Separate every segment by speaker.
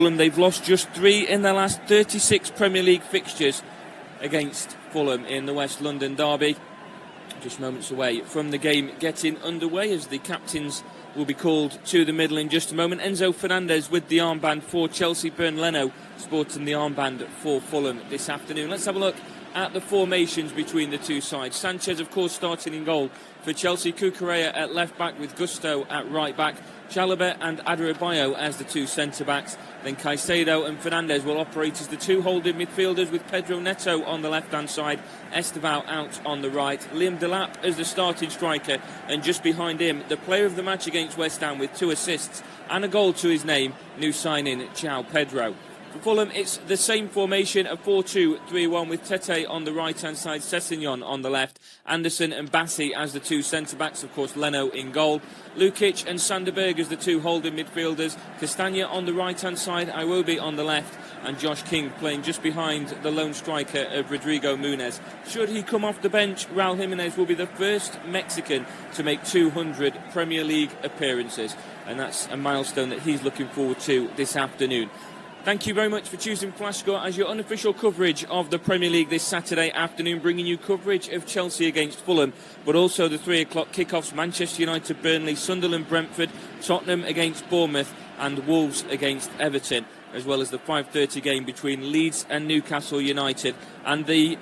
Speaker 1: They've lost just 3 in their last 36 Premier League fixtures against Fulham in the West London derby. Just moments away from the game getting underway as the captains will be called to the middle in just a moment. Enzo Fernandez with the armband for Chelsea, Bernd Leno sporting the armband for Fulham this afternoon. Let's have a look at the formations between the two sides. Sanchez, of course, starting in goal for Chelsea. Cucurella at left back with Gusto at right back. Chalobah and Adarabioyo as the two centre-backs. Then Caicedo and Fernandez will operate as the two holding midfielders with Pedro Neto on the left-hand side, Estevao out on the right. Liam Delap as the starting striker, and just behind him, the player of the match against West Ham with 2 assists and a goal to his name, new signing João Pedro. For Fulham, it's the same formation, a 4-2-3-1 with Tete on the right-hand side, Sessegnon on the left, Anderson and Bassi as the two centre-backs, of course Leno in goal, Lukic and Sanderberg as the two holding midfielders, Castagna on the right-hand side, Iwobi on the left, and Josh King playing just behind the lone striker of Rodrigo Muniz. Should he come off the bench, Raul Jimenez will be the first Mexican to make 200 Premier League appearances, and that's a milestone that he's looking forward to this afternoon. Thank you very much for choosing Flashscore as your unofficial coverage of the Premier League this Saturday afternoon, bringing you coverage of Chelsea against Fulham, but also the 3 o'clock kickoffs, Manchester United, Burnley, Sunderland, Brentford, Tottenham against Bournemouth and Wolves against Everton, as well as the 5:30 game between Leeds and Newcastle United, and the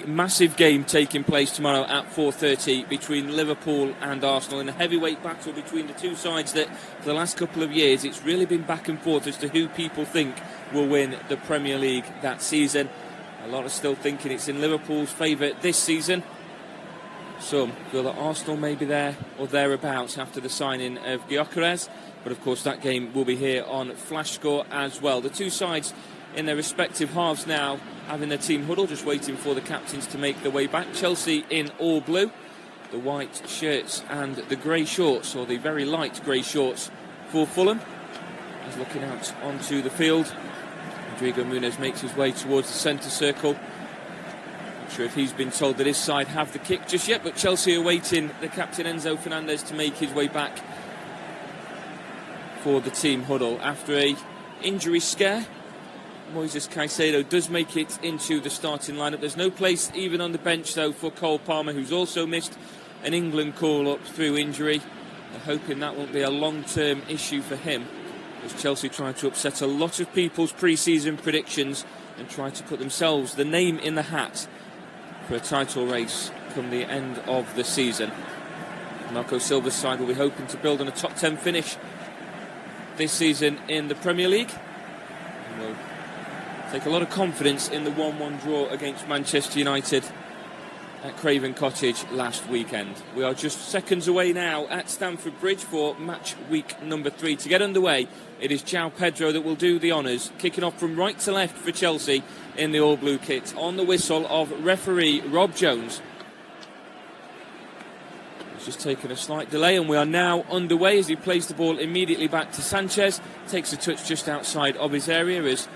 Speaker 1: massive game taking place tomorrow at 4:30 between Liverpool and Arsenal, in a heavyweight battle between the two sides that for the last couple of years it's really been back and forth as to who people think will win the Premier League that season. A lot are still thinking it's in Liverpool's favour this season. Some feel that Arsenal may be there or thereabouts after the signing of Gyökeres, but of course that game will be here on Flashscore as well. The two sides in their respective halves now, having their team huddle, just waiting for the captains to make their way back. Chelsea in all blue, the white shirts and the grey shorts, or the very light grey shorts for Fulham. He's looking out onto the field. Rodrigo Muniz makes his way towards the centre circle. Not sure if he's been told that his side have the kick just yet, but Chelsea are waiting the captain Enzo Fernandez to make his way back for the team huddle after a injury scare. Moises Caicedo does make it into the starting lineup. There's no place even on the bench though for Cole Palmer, who's also missed an England call-up through injury. They're hoping that won't be a long-term issue for him, as Chelsea try to upset a lot of people's pre-season predictions and try to put themselves the name in the hat for a title race come the end of the season. Marco Silva's side will be hoping to build on a top 10 finish this season in the Premier League, and will take a lot of confidence in the 1-1 draw against Manchester United at Craven Cottage last weekend. We are just seconds away now at Stamford Bridge for match week number 3. To get underway, it is João Pedro that will do the honours, kicking off from right to left for Chelsea in the all-blue kit, on the whistle of referee Rob Jones. It's just taken a slight delay, and we are now underway as he plays the ball immediately back to Sanchez. Takes a touch just outside of his area as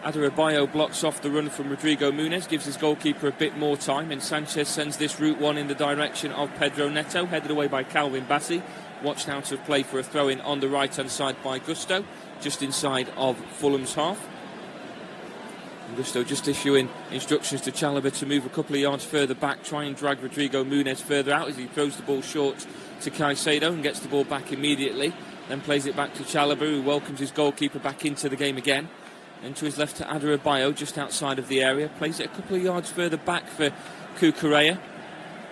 Speaker 1: Adarabioyo blocks off the run from Rodrigo Muniz, gives his goalkeeper a bit more time, and Sanchez sends this route one in the direction of Pedro Neto, headed away by Calvin Bassi, watched out of play for a throw-in on the right-hand side by Gusto, just inside of Fulham's half. And Gusto just issuing instructions to Chalobah to move a couple of yards further back, try and drag Rodrigo Muniz further out as he throws the ball short to Caicedo and gets the ball back immediately, then plays it back to Chalobah, who welcomes his goalkeeper back into the game again. And to his left to Adarabioyo, just outside of the area. Plays it a couple of yards further back for Cucurella.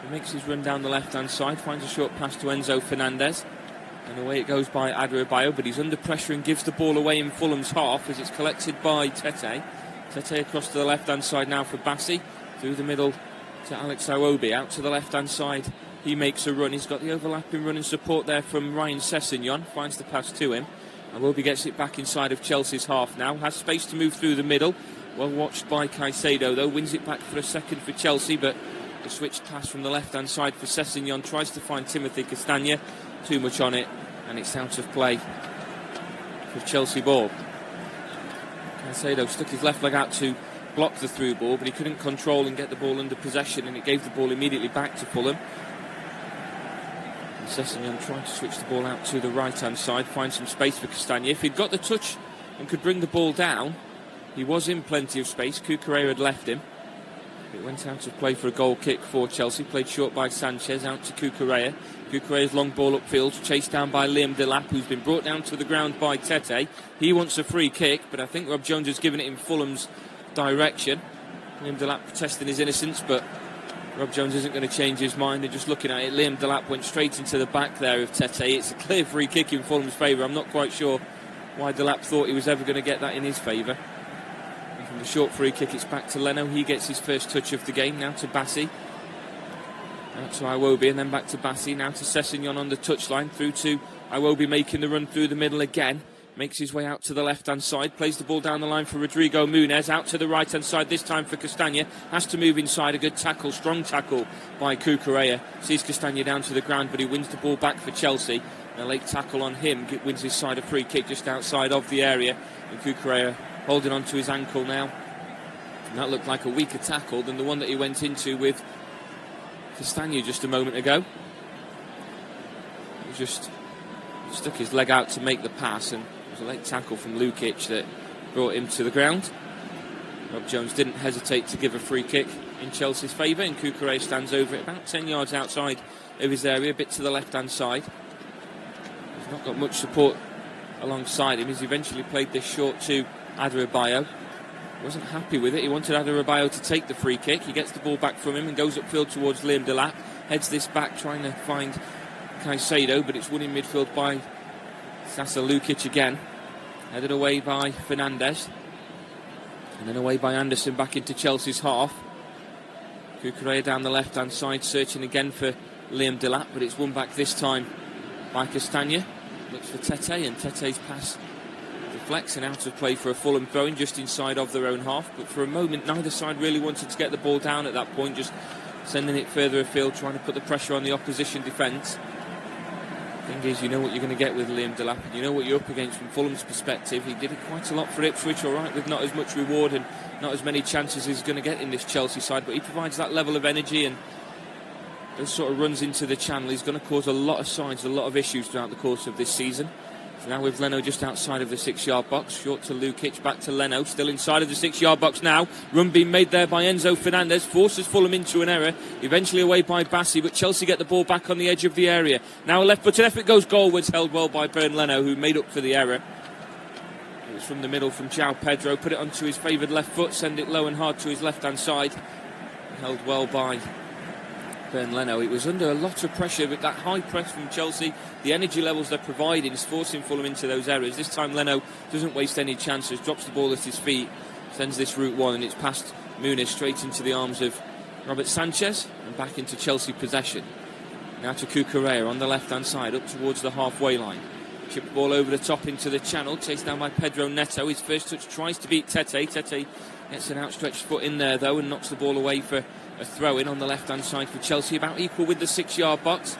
Speaker 1: He makes his run down the left-hand side, finds a short pass to Enzo Fernandez. And away it goes by Adarabioyo, but he's under pressure and gives the ball away in Fulham's half as it's collected by Tete. Tete across to the left-hand side now for Bassi. Through the middle to Alex Iwobi. Out to the left-hand side, he makes a run. He's got the overlapping run and support there from Ryan Sessegnon. Finds the pass to him. Iwobi gets it back inside of Chelsea's half now. Has space to move through the middle. Well watched by Caicedo though. Wins it back for a second for Chelsea, but the switched pass from the left-hand side for Sessegnon. Tries to find Timothy Castagna. Too much on it, and it's out of play for Chelsea ball. Caicedo stuck his left leg out to block the through ball, but he couldn't control and get the ball under possession, and it gave the ball immediately back to Fulham. Sessegnon trying to switch the ball out to the right-hand side, find some space for Castagna. If he'd got the touch and could bring the ball down. He was in plenty of space. Cucurella had left him. It went out of play for a goal kick for Chelsea. Played short by Sanchez, out to Cucurella. Cucurella's long ball upfield, chased down by Liam Delap, who's been brought down to the ground by Tete. He wants a free kick, but I think Rob Jones has given it in Fulham's direction. Liam Delap protesting his innocence, but Rob Jones isn't going to change his mind. And just looking at it, Liam Delap went straight into the back there of Tete. It's a clear free kick in Fulham's favour. I'm not quite sure why Delap thought he was ever going to get that in his favour. From the short free kick, it's back to Leno. He gets his first touch of the game. Now to Bassi. Out to Iwobi, and then back to Bassi. Now to Sessegnon on the touchline. Through to Iwobi, making the run through the middle again. Makes his way out to the left-hand side. Plays the ball down the line for Rodrigo Muniz. Out to the right-hand side, this time for Castagna. Has to move inside. A good tackle, strong tackle by Cucurella. Sees Castagna down to the ground, but he wins the ball back for Chelsea. A late tackle on him wins his side a free kick just outside of the area. And Cucurella holding on to his ankle now. And that looked like a weaker tackle than the one that he went into with Castagna just a moment ago. He just stuck his leg out to make the pass, and it was a late tackle from Lukic that brought him to the ground. Rob Jones didn't hesitate to give a free kick in Chelsea's favour, and Cucurella stands over it about 10 yards outside of his area, a bit to the left-hand side. He's not got much support alongside him. He's eventually played this short to Adarabioyo. Wasn't happy with it. He wanted Adarabioyo to take the free kick. He gets the ball back from him and goes upfield towards Liam Delap. Heads this back, trying to find Caicedo, but it's won in midfield by Sasa Lukic again. Headed away by Fernandes. And then away by Anderson back into Chelsea's half. Cucurella down the left-hand side, searching again for Liam Delap, but it's won back this time by Castagna. Looks for Tete, and Tete's pass deflects and out of play for a Fulham throw-in just inside of their own half. But for a moment, neither side really wanted to get the ball down at that point, just sending it further afield, trying to put the pressure on the opposition defence. The thing is, you know what you're going to get with Liam Delap, and you know what you're up against from Fulham's perspective. He did it quite a lot for Ipswich, all right, with not as much reward and not as many chances as he's going to get in this Chelsea side, but he provides that level of energy, and those sort of runs into the channel. He's going to cause a lot of sides, a lot of issues throughout the course of this season. So now with Leno just outside of the 6-yard box, short to Lukic, back to Leno, still inside of the 6-yard box now. Run being made there by Enzo Fernandez, forces Fulham into an error, eventually away by Bassi, but Chelsea get the ball back on the edge of the area. Now a left-footed effort goes goalwards, held well by Bern Leno, who made up for the error. It was from the middle from João Pedro, put it onto his favoured left foot, send it low and hard to his left-hand side. Held well by Bern Leno. It was under a lot of pressure, but that high press from Chelsea, the energy levels they're providing is forcing Fulham into those errors. This time Leno doesn't waste any chances, drops the ball at his feet, sends this route one, and it's past Muniz straight into the arms of Robert Sanchez and back into Chelsea possession. Now to Cucurella on the left-hand side, up towards the halfway line. Chip ball over the top into the channel, chased down by Pedro Neto. His first touch tries to beat Tete. Tete gets an outstretched foot in there though and knocks the ball away for a throw-in on the left-hand side for Chelsea, about equal with the 6-yard box.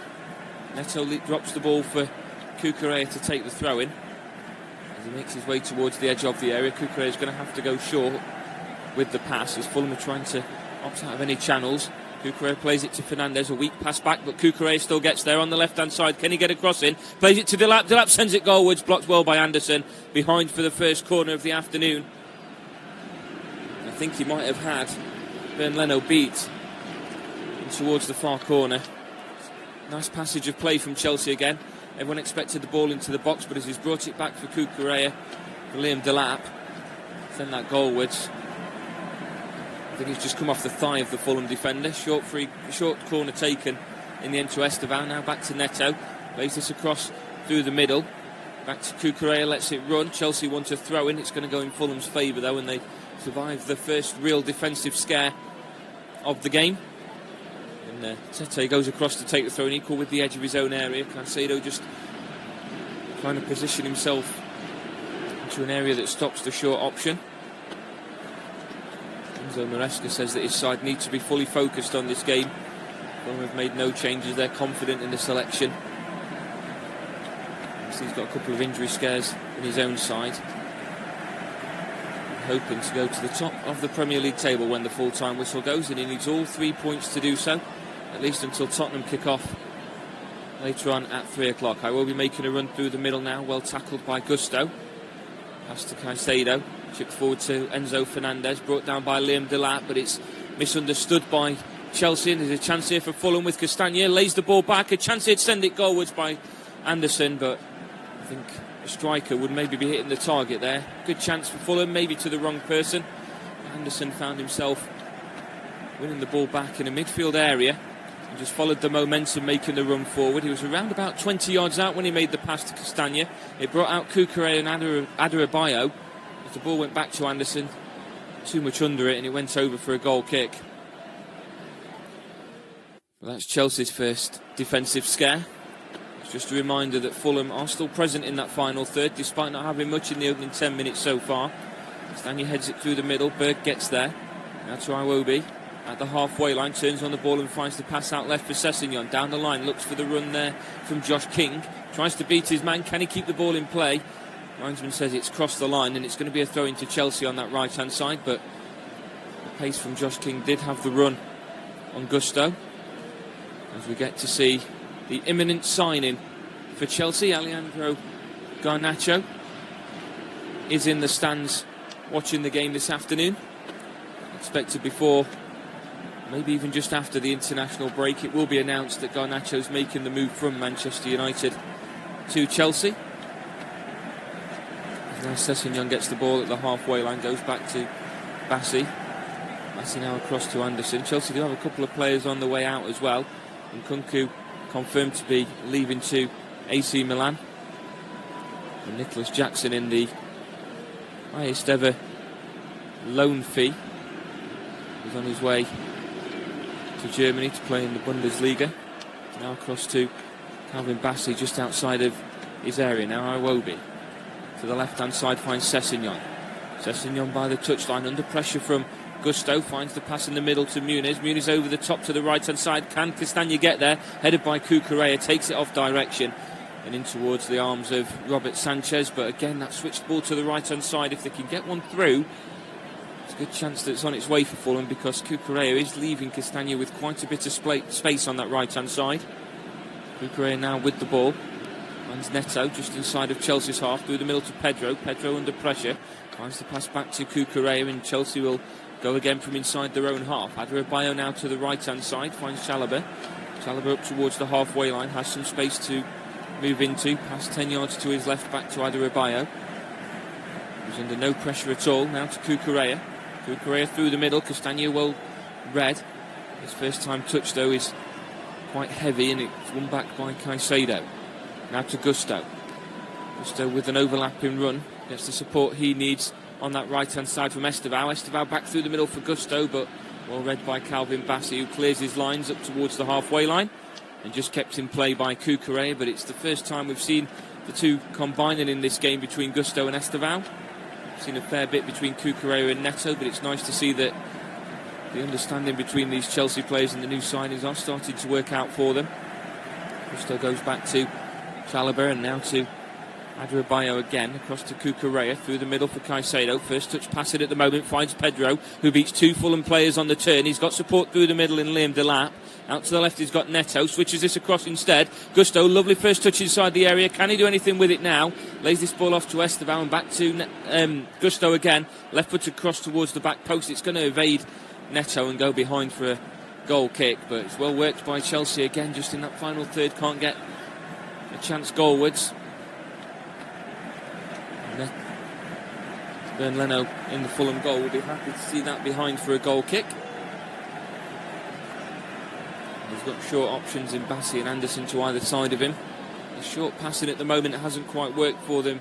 Speaker 1: Neto drops the ball for Cucurella to take the throw-in. As he makes his way towards the edge of the area, Cucurella is going to have to go short with the pass as Fulham are trying to opt out of any channels. Cucurella plays it to Fernandez, a weak pass back, but Cucurella still gets there on the left-hand side. Can he get a cross in? Plays it to Delap. Delap sends it goalwards, blocked well by Anderson, behind for the first corner of the afternoon. I think he might have had Bern Leno beat towards the far corner. Nice passage of play from Chelsea again. Everyone expected the ball into the box, but as he's brought it back for Cucurella, for Liam Delap, send that goalwards. I think he's just come off the thigh of the Fulham defender. Short corner taken in the end to Esteban. Now back to Neto. Plays this across through the middle. Back to Cucurella, lets it run. Chelsea want to throw in. It's going to go in Fulham's favour though, and they survive the first real defensive scare of the game. And Tete goes across to take the throw, and equal with the edge of his own area. Caicedo just trying to position himself into an area that stops the short option. Enzo Maresca says that his side needs to be fully focused on this game. Fulham have made no changes, they're confident in the selection. He's got a couple of injury scares in his own side. Hoping to go to the top of the Premier League table when the full-time whistle goes, and he needs all 3 points to do so, at least until Tottenham kick off later on at 3 o'clock. I will be making a run through the middle now, well tackled by Gusto. Pass to Caicedo. Chip forward to Enzo Fernandez. Brought down by Liam Delap, but it's misunderstood by Chelsea. And there's a chance here for Fulham with Castagna. Lays the ball back. A chance here to send it goalwards by Anderson, but I think a striker would maybe be hitting the target there. Good chance for Fulham, maybe to the wrong person. Anderson found himself winning the ball back in a midfield area and just followed the momentum, making the run forward. He was around about 20 yards out when he made the pass to Castagna. It brought out Cucurella and Adarabioyo. As the ball went back to Anderson, too much under it, and it went over for a goal kick. Well, that's Chelsea's first defensive scare. It's just a reminder that Fulham are still present in that final third, despite not having much in the opening 10 minutes so far. Castagna heads it through the middle. Berg gets there. Now to Iwobi at the halfway line, turns on the ball and finds the pass out left for Sessegnon. Down the line, looks for the run there from Josh King. Tries to beat his man. Can he keep the ball in play? Linesman says it's crossed the line, and it's going to be a throw into Chelsea on that right-hand side, but the pace from Josh King did have the run on Gusto. As we get to see the imminent signing for Chelsea, Alejandro Garnacho is in the stands watching the game this afternoon. Expected before, maybe even just after the international break, it will be announced that Garnacho's making the move from Manchester United to Chelsea. Now Sessegnon gets the ball at the halfway line, goes back to Bassi. Bassi now across to Anderson. Chelsea do have a couple of players on the way out as well. And Nkunku confirmed to be leaving to AC Milan. And Nicholas Jackson in the highest ever loan fee. He's on his way to Germany to play in the Bundesliga. Now across to Calvin Bassi just outside of his area. Now Iwobi to the left hand side finds Sessegnon. Sessegnon by the touchline under pressure from Gusto, finds the pass in the middle to Muniz. Muniz over the top to the right hand side. Can Castagna get there? Headed by Cucurella, takes it off direction and in towards the arms of Robert Sanchez, but again that switched ball to the right hand side. If they can get one through, it's a good chance that it's on its way for Fulham, because Cucurella is leaving Castagna with quite a bit of space on that right hand side. Cucurella now with the ball, finds Neto just inside of Chelsea's half, through the middle to Pedro. Pedro under pressure, finds the pass back to Cucurella, and Chelsea will go again from inside their own half. Adarabioyo now to the right hand side, finds Chalobah. Chalobah up towards the halfway line, has some space to move into, past 10 yards to his left, back to Adarabioyo. He's under no pressure at all. Now to Cucurella. Cucurella through the middle. Castagna well read. His first time touch though is quite heavy, and it's won back by Caicedo. Now to Gusto. Gusto with an overlapping run, gets the support he needs on that right hand side from Estevao. Estevao back through the middle for Gusto, but well read by Calvin Bassi, who clears his lines up towards the halfway line and just kept in play by Cucurella. But it's the first time we've seen the two combining in this game between Gusto and Estevao. We've seen a fair bit between Cucurella and Neto, but it's nice to see that the understanding between these Chelsea players and the new signings are starting to work out for them. Gusto goes back to Chalobah, and now to Adarabioyo again, across to Cucurella, through the middle for Caicedo. First touch pass it at the moment, finds Pedro, who beats two Fulham players on the turn. He's got support through the middle in Liam Delap. Out to the left he's got Neto, switches this across instead. Gusto, lovely first touch inside the area. Can he do anything with it now? Lays this ball off to Estevao and back to Gusto again. Left foot across towards the back post. It's going to evade Neto and go behind for a goal kick, but it's well worked by Chelsea again just in that final third. Can't get a chance goalwards. Bern Leno in the Fulham goal will be happy to see that behind for a goal kick. He's got short options in Bassi and Anderson to either side of him. The short passing at the moment hasn't quite worked for them.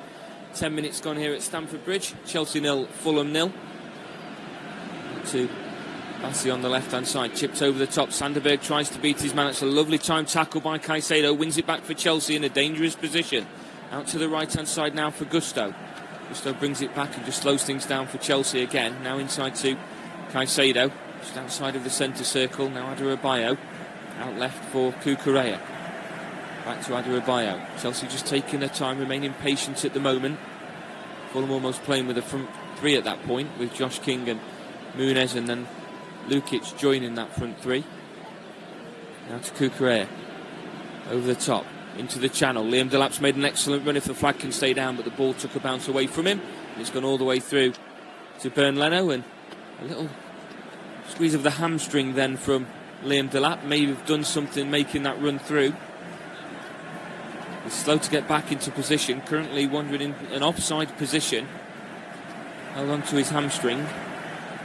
Speaker 1: 10 minutes gone here at Stamford Bridge. Chelsea 0, Fulham 0. To Bassi on the left hand side, chipped over the top. Sanderberg tries to beat his man. It's a lovely time tackle by Caicedo, wins it back for Chelsea in a dangerous position. Out to the right hand side now for Gusto. Gusto brings it back and just slows things down for Chelsea again. Now inside to Caicedo, just outside of the centre circle. Now Adarabioyo, out left for Cucurella. Back to Adarabioyo. Chelsea just taking their time, remaining patient at the moment. Fulham almost playing with a front three at that point, with Josh King and Muniz, and then Lukic joining that front three. Now to Cucurella, over the top, into the channel. Liam Delap's made an excellent run if the flag can stay down, but the ball took a bounce away from him. It's gone all the way through to Bernd Leno, and a little squeeze of the hamstring then from Liam Delap. May have done something making that run through. He's slow to get back into position, currently wandering in an offside position. Held on to his hamstring.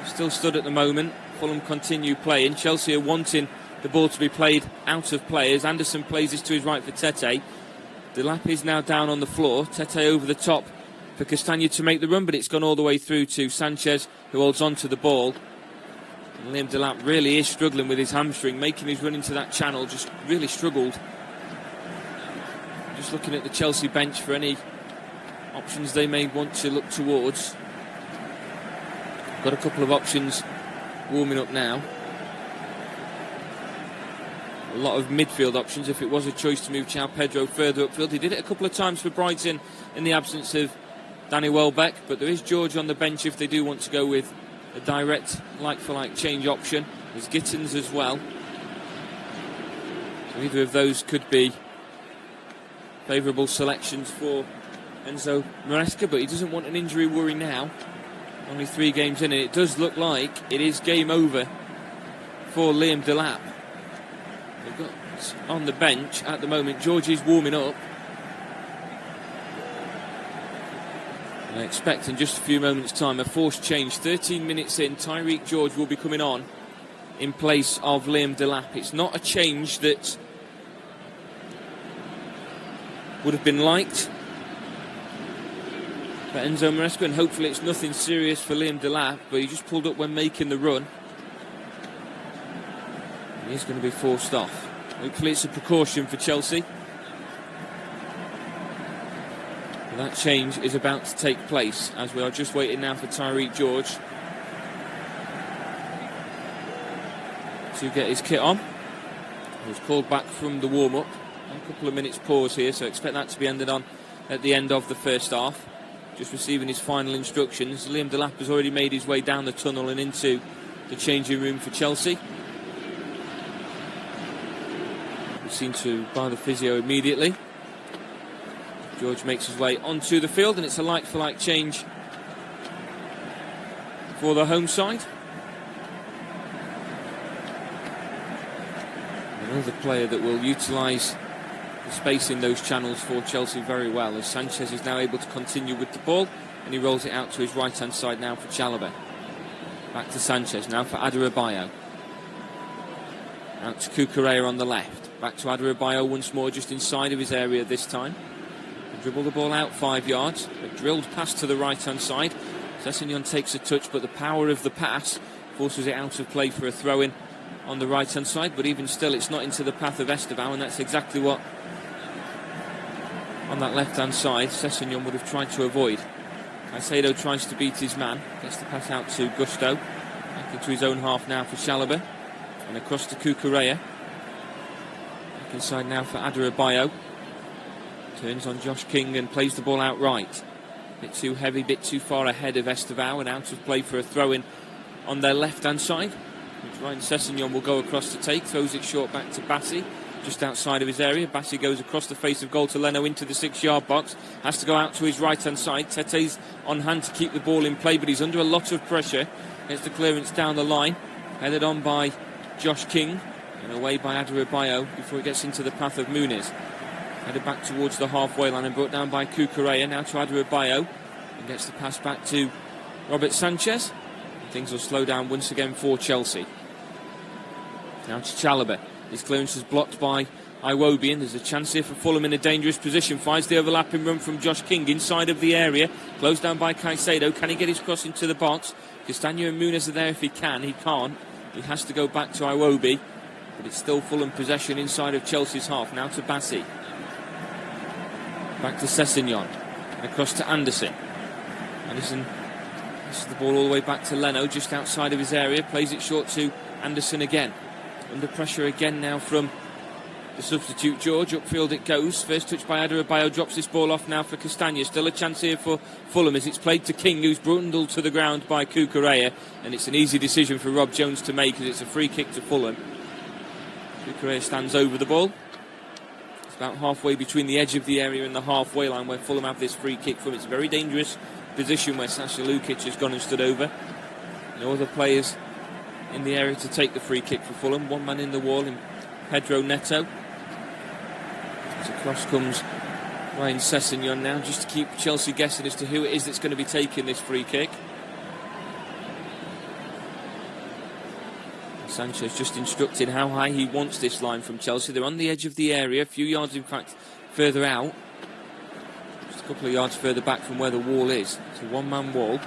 Speaker 1: Still stood at the moment. Fulham continue playing. Chelsea are wanting the ball to be played out of play as Anderson plays this to his right for Tete. Delap is now down on the floor. Tete over the top for Castagna to make the run, but it's gone all the way through to Sanchez, who holds on to the ball. And Liam Delap really is struggling with his hamstring, making his run into that channel, just really struggled. Just looking at the Chelsea bench for any options they may want to look towards. Got a couple of options warming up now. A lot of midfield options if it was a choice to move João Pedro further upfield. He did it a couple of times for Brighton in the absence of Danny Welbeck, but there is George on the bench if they do want to go with a direct like-for-like change option. There's Gittins as well. So either of those could be favourable selections for Enzo Maresca, but he doesn't want an injury worry now. Only 3 games in, and it does look like it is game over for Liam Delap. They've got on the bench at the moment. George is warming up. I expect in just a few moments' time a forced change. 13 minutes in, Tyreek George will be coming on in place of Liam Delap. It's not a change that would have been liked for Enzo Maresca, and hopefully it's nothing serious for Liam Delap, but he just pulled up when making the run. And he's going to be forced off. Hopefully it's a precaution for Chelsea. But that change is about to take place as we are just waiting now for Tyreek George to get his kit on. He was called back from the warm-up. A couple of minutes pause here, so expect that to be ended on at the end of the first half. Just receiving his final instructions. Liam Delap has already made his way down the tunnel and into the changing room for Chelsea. He's seen to by the physio immediately. George makes his way onto the field, and it's a like-for-like change for the home side. Another player that will utilise the space in those channels for Chelsea very well, as Sanchez is now able to continue with the ball, and he rolls it out to his right-hand side now for Chalobah. Back to Sanchez now for Adarabioyo. Out to Cucurella on the left. Back to Adarabioyo once more, just inside of his area this time. Dribble the ball out 5 yards. A drilled pass to the right-hand side. Sessegnon takes a touch, but the power of the pass forces it out of play for a throw-in on the right-hand side. But even still, it's not into the path of Esteban, and that's exactly what, on that left-hand side, Sessegnon would have tried to avoid. Caicedo tries to beat his man. Gets the pass out to Gusto. Back into his own half now for Chalobah. And across to Cucurella. Back inside now for Adarabioyo. Turns on Josh King and plays the ball out right. Bit too heavy, bit too far ahead of Esteban, and out of play for a throw-in on their left-hand side, which Ryan Sessegnon will go across to take. Throws it short back to Bassi, just outside of his area. Bassi goes across the face of goal to Leno into the 6-yard box. Has to go out to his right-hand side. Tete's on hand to keep the ball in play, but he's under a lot of pressure. Gets the clearance down the line. Headed on by Josh King and away by Adarabioyo before it gets into the path of Muniz. Headed back towards the halfway line and brought down by Cucurella. Now to Adarabioyo. And gets the pass back to Robert Sanchez. Things will slow down once again for Chelsea. Now to Chalobah. His clearance is blocked by Iwobi, and there's a chance here for Fulham in a dangerous position. Finds the overlapping run from Josh King inside of the area. Closed down by Caicedo. Can he get his cross into the box? Castagna and Muniz are there if he can. He can't. He has to go back to Iwobi. But it's still Fulham possession inside of Chelsea's half. Now to Bassi. Back to Sessegnon. And across to Anderson. Anderson passes the ball all the way back to Leno, just outside of his area. Plays it short to Anderson again. Under pressure again now from the substitute George. Upfield it goes. First touch by Adarabioyo. Drops this ball off now for Castagna. Still a chance here for Fulham as it's played to King, who's brundled to the ground by Cucurella. And it's an easy decision for Rob Jones to make as it's a free kick to Fulham. Cucurella stands over the ball. It's about halfway between the edge of the area and the halfway line where Fulham have this free kick from. It's a very dangerous position where Sasha Lukic has gone and stood over. No other players in the area to take the free kick for Fulham. One man in the wall in Pedro Neto. As across comes Ryan Sessegnon now, just to keep Chelsea guessing as to who it is that's going to be taking this free kick. Sanchez just instructed how high he wants this line from Chelsea. They're on the edge of the area, a few yards in fact further out. Just a couple of yards further back from where the wall is. It's a one-man wall.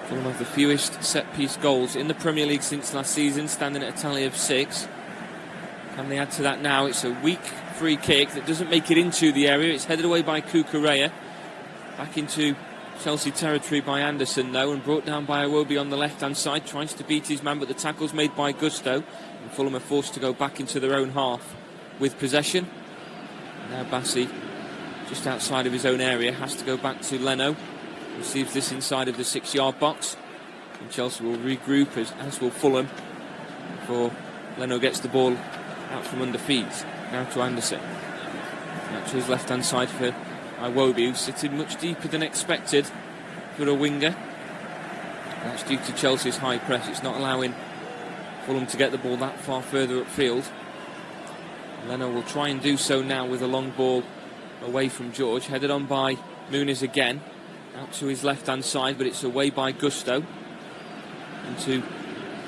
Speaker 1: Fulham have the fewest set-piece goals in the Premier League since last season, standing at a tally of 6. Can they add to that now? It's a weak free kick that doesn't make it into the area. It's headed away by Cucurella. Back into Chelsea territory by Anderson though, and brought down by Iwobi on the left-hand side. Tries to beat his man, but the tackle's made by Gusto. And Fulham are forced to go back into their own half with possession. Now Bassi, just outside of his own area, has to go back to Leno. Receives this inside of the 6-yard box. And Chelsea will regroup, as will Fulham, before Leno gets the ball out from under feet. Now to Anderson. Out to his left-hand side for Iwobi, who's sitting much deeper than expected for a winger. That's due to Chelsea's high press. It's not allowing Fulham to get the ball that far further upfield. Leno will try and do so now with a long ball away from George. Headed on by Muniz again. Out to his left-hand side, but it's away by Gusto. Into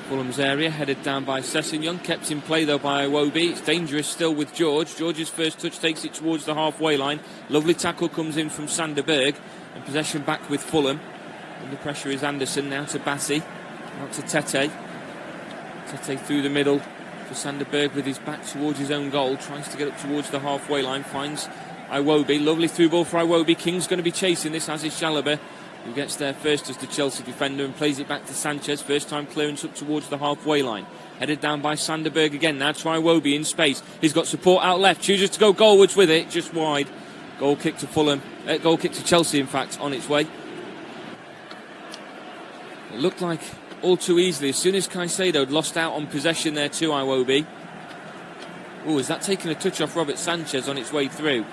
Speaker 1: Fulham's area, headed down by Sessegnon. Kept in play though by Iwobi. It's dangerous still with George. George's first touch takes it towards the halfway line. Lovely tackle comes in from Sander Berg. And possession back with Fulham. Under pressure is Anderson, now to Bassi. Out to Tete. Tete through the middle for Sander Berg with his back towards his own goal. Tries to get up towards the halfway line. Finds Iwobi. Lovely through ball for Iwobi. King's going to be chasing this, as is Chalobah, who gets there first as the Chelsea defender and plays it back to Sanchez. First time clearance up towards the halfway line. Headed down by Sander Berg again. Now to Iwobi in space. He's got support out left. Chooses to go goalwards with it. Just wide. Goal kick to Fulham. Goal kick to Chelsea, in fact, on its way. It looked like all too easily, as soon as Caicedo had lost out on possession there to Iwobi. Oh, is that taking a touch off Robert Sanchez on its way through?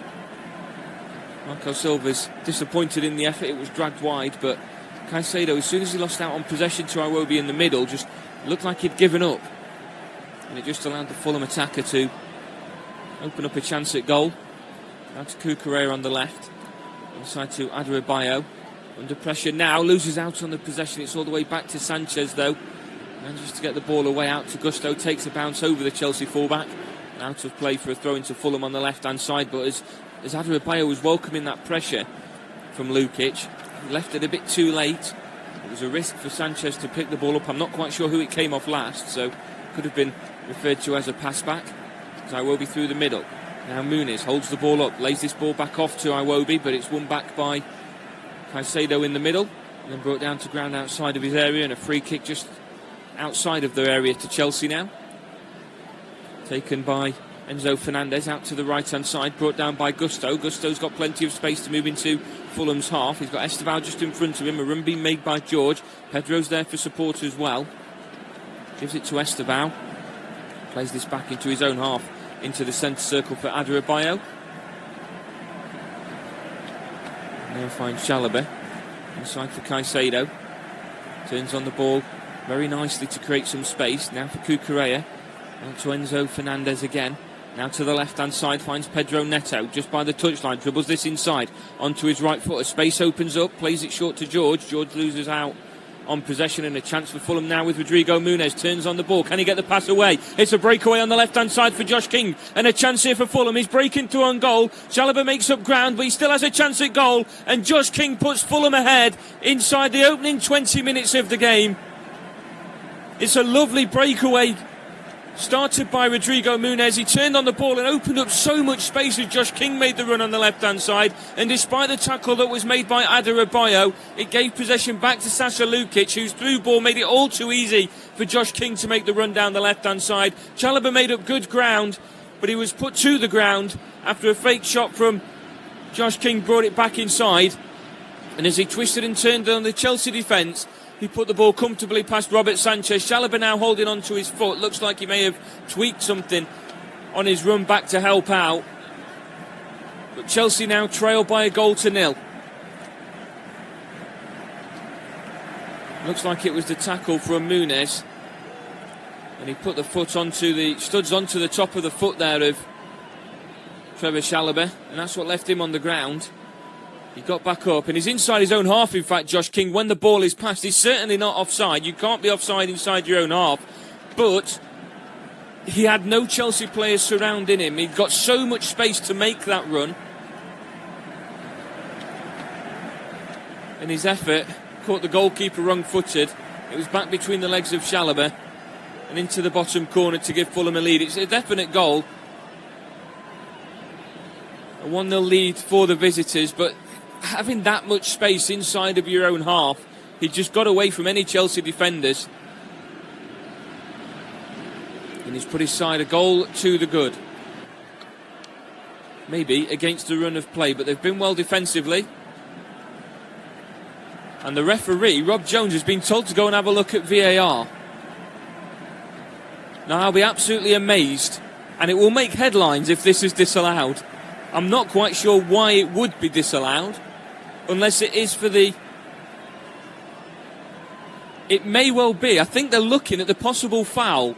Speaker 1: Marco Silva's disappointed in the effort. It was dragged wide, but Caicedo, as soon as he lost out on possession to Iwobi in the middle, just looked like he'd given up. And it just allowed the Fulham attacker to open up a chance at goal. Now to Cucurella on the left. Inside to Adebayo. Under pressure now, loses out on the possession. It's all the way back to Sanchez though. Manages to get the ball away out to Gusto. Takes a bounce over the Chelsea fullback. Out of play for a throw into Fulham on the left-hand side, but as Adebayo was welcoming that pressure from Lukic, he left it a bit too late. It was a risk for Sanchez to pick the ball up. I'm not quite sure who it came off last, so could have been referred to as a pass back. As Iwobi through the middle. Now Muniz holds the ball up, lays this ball back off to Iwobi, but it's won back by Caicedo in the middle, and then brought down to ground outside of his area, and a free kick just outside of their area to Chelsea now. Taken by Enzo Fernandez out to the right-hand side, brought down by Gusto. Gusto's got plenty of space to move into Fulham's half. He's got Esteval just in front of him. A run being made by George. Pedro's there for support as well. Gives it to Esteval. Plays this back into his own half, into the centre circle for Adebayo. Now finds Chalobah. Inside for Caicedo. Turns on the ball very nicely to create some space. Now for Cucurella. Out to Enzo Fernandez again. Now to the left-hand side, finds Pedro Neto just by the touchline. Dribbles this inside onto his right foot. A space opens up, plays it short to George. George loses out on possession, and a chance for Fulham now with Rodrigo Muniz. Turns on the ball. Can he get the pass away? It's a breakaway on the left-hand side for Josh King. And a chance here for Fulham. He's breaking through on goal. Chalobah makes up ground, but he still has a chance at goal. And Josh King puts Fulham ahead inside the opening 20 minutes of the game. It's a lovely breakaway started by Rodrigo Muniz. He turned on the ball and opened up so much space as Josh King made the run on the left-hand side. And despite the tackle that was made by Adebayo, it gave possession back to Sasha Lukic, whose through ball made it all too easy for Josh King to make the run down the left-hand side. Chalobah made up good ground, but he was put to the ground after a fake shot from Josh King brought it back inside. And as he twisted and turned on the Chelsea defence, he put the ball comfortably past Robert Sanchez. Chalobah now holding on to his foot. Looks like he may have tweaked something on his run back to help out. But Chelsea now trail by a goal to nil. Looks like it was the tackle from Muniz. And he put the foot studs onto the top of the foot there of Trevor Chalobah, and that's what left him on the ground. He got back up, and he's inside his own half, in fact, Josh King, when the ball is passed. He's certainly not offside. You can't be offside inside your own half. But he had no Chelsea players surrounding him. He'd got so much space to make that run. And his effort caught the goalkeeper wrong-footed. It was back between the legs of Chalobah and into the bottom corner to give Fulham a lead. It's a definite goal. A 1-0 lead for the visitors, but having that much space inside of your own half, he just got away from any Chelsea defenders. And he's put his side a goal to the good. Maybe against the run of play, but they've been well defensively. And the referee, Rob Jones, has been told to go and have a look at VAR. Now, I'll be absolutely amazed, and it will make headlines if this is disallowed. I'm not quite sure why it would be disallowed, unless it is for the... It may well be. I think they're looking at the possible foul.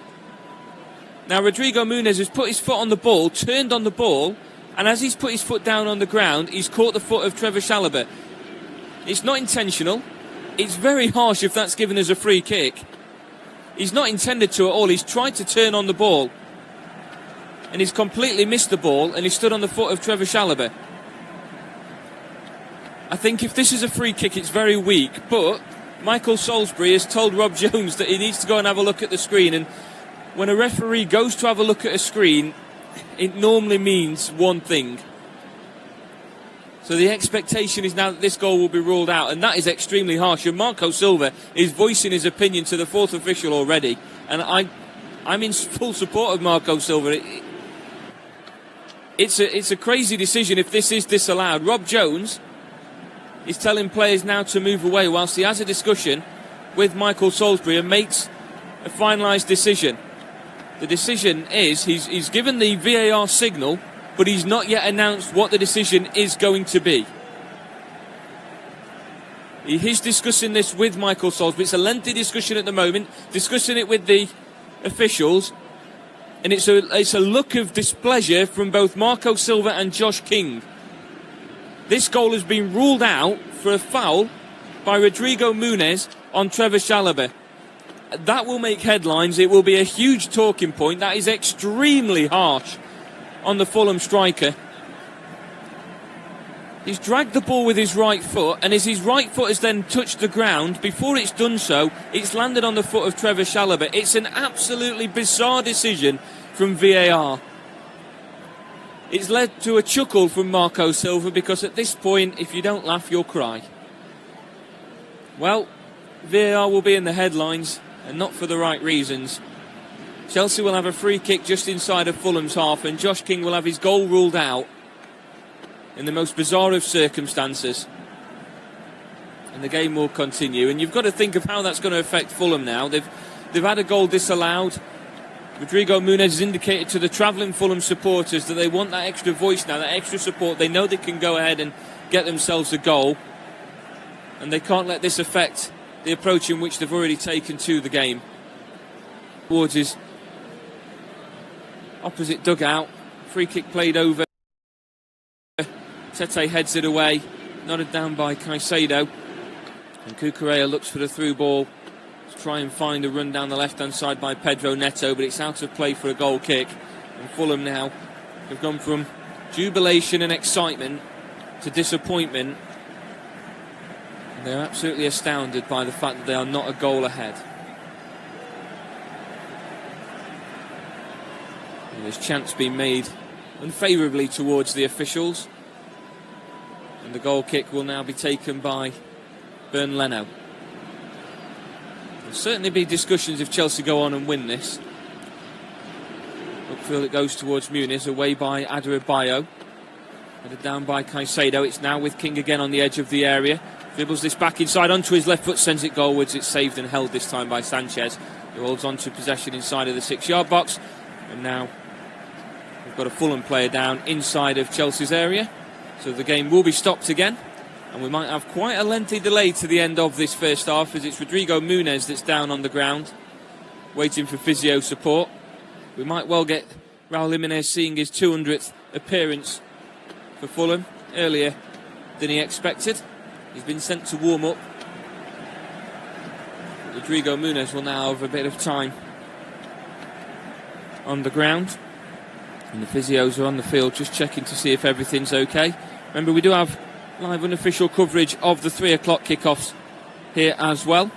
Speaker 1: Now, Rodrigo Muniz has put his foot on the ball, turned on the ball, and as he's put his foot down on the ground, he's caught the foot of Trevor Chalobah. It's not intentional. It's very harsh if that's given as a free kick. He's not intended to at all. He's tried to turn on the ball, and he's completely missed the ball, and he stood on the foot of Trevor Chalobah. I think if this is a free kick, it's very weak, but Michael Salisbury has told Rob Jones that he needs to go and have a look at the screen, and when a referee goes to have a look at a screen, it normally means one thing. So the expectation is now that this goal will be ruled out, and that is extremely harsh. And Marco Silva is voicing his opinion to the fourth official already, and I'm in full support of Marco Silva. It's a crazy decision if this is disallowed. Rob Jones is telling players now to move away whilst he has a discussion with Michael Salisbury and makes a finalised decision. The decision is he's given the VAR signal, but he's not yet announced what the decision is going to be. He's discussing this with Michael Salisbury. It's a lengthy discussion at the moment, discussing it with the officials, and it's a look of displeasure from both Marco Silva and Josh King. This goal has been ruled out for a foul by Rodrigo Muniz on Trevor Chalobah. That will make headlines. It will be a huge talking point. That is extremely harsh on the Fulham striker. He's dragged the ball with his right foot, and as his right foot has then touched the ground, before it's done so, it's landed on the foot of Trevor Chalobah. It's an absolutely bizarre decision from VAR. It's led to a chuckle from Marco Silva, because at this point, if you don't laugh, you'll cry. Well, VAR will be in the headlines, and not for the right reasons. Chelsea will have a free kick just inside of Fulham's half, and Josh King will have his goal ruled out in the most bizarre of circumstances. And the game will continue, and you've got to think of how that's going to affect Fulham now. They've had a goal disallowed. Rodrigo Muniz has indicated to the travelling Fulham supporters that they want that extra voice now, that extra support. They know they can go ahead and get themselves a goal, and they can't let this affect the approach in which they've already taken to the game. Towards his opposite dugout, free kick played over. Tete heads it away, nodded down by Caicedo, and Cucurella looks for the through ball to try and find a run down the left hand side by Pedro Neto, but it's out of play for a goal kick. And Fulham now have gone from jubilation and excitement to disappointment. They're absolutely astounded by the fact that they are not a goal ahead. And there's chance being made unfavourably towards the officials. And the goal kick will now be taken by Bernd Leno. There'll certainly be discussions if Chelsea go on and win this. Upfield it goes towards Muniz, away by Adebayo. Headed down by Caicedo. It's now with King again on the edge of the area. Dribbles this back inside onto his left foot, sends it goalwards. It's saved and held this time by Sanchez, who holds on to possession inside of the 6-yard box. And now we've got a Fulham player down inside of Chelsea's area, so the game will be stopped again. And we might have quite a lengthy delay to the end of this first half, as it's Rodrigo Muniz that's down on the ground, waiting for physio support. We might well get Raul Jimenez seeing his 200th appearance for Fulham earlier than he expected. He's been sent to warm up. Rodrigo Muniz will now have a bit of time on the ground. And the physios are on the field just checking to see if everything's okay. Remember, we do have live unofficial coverage of the 3 o'clock kickoffs here as well.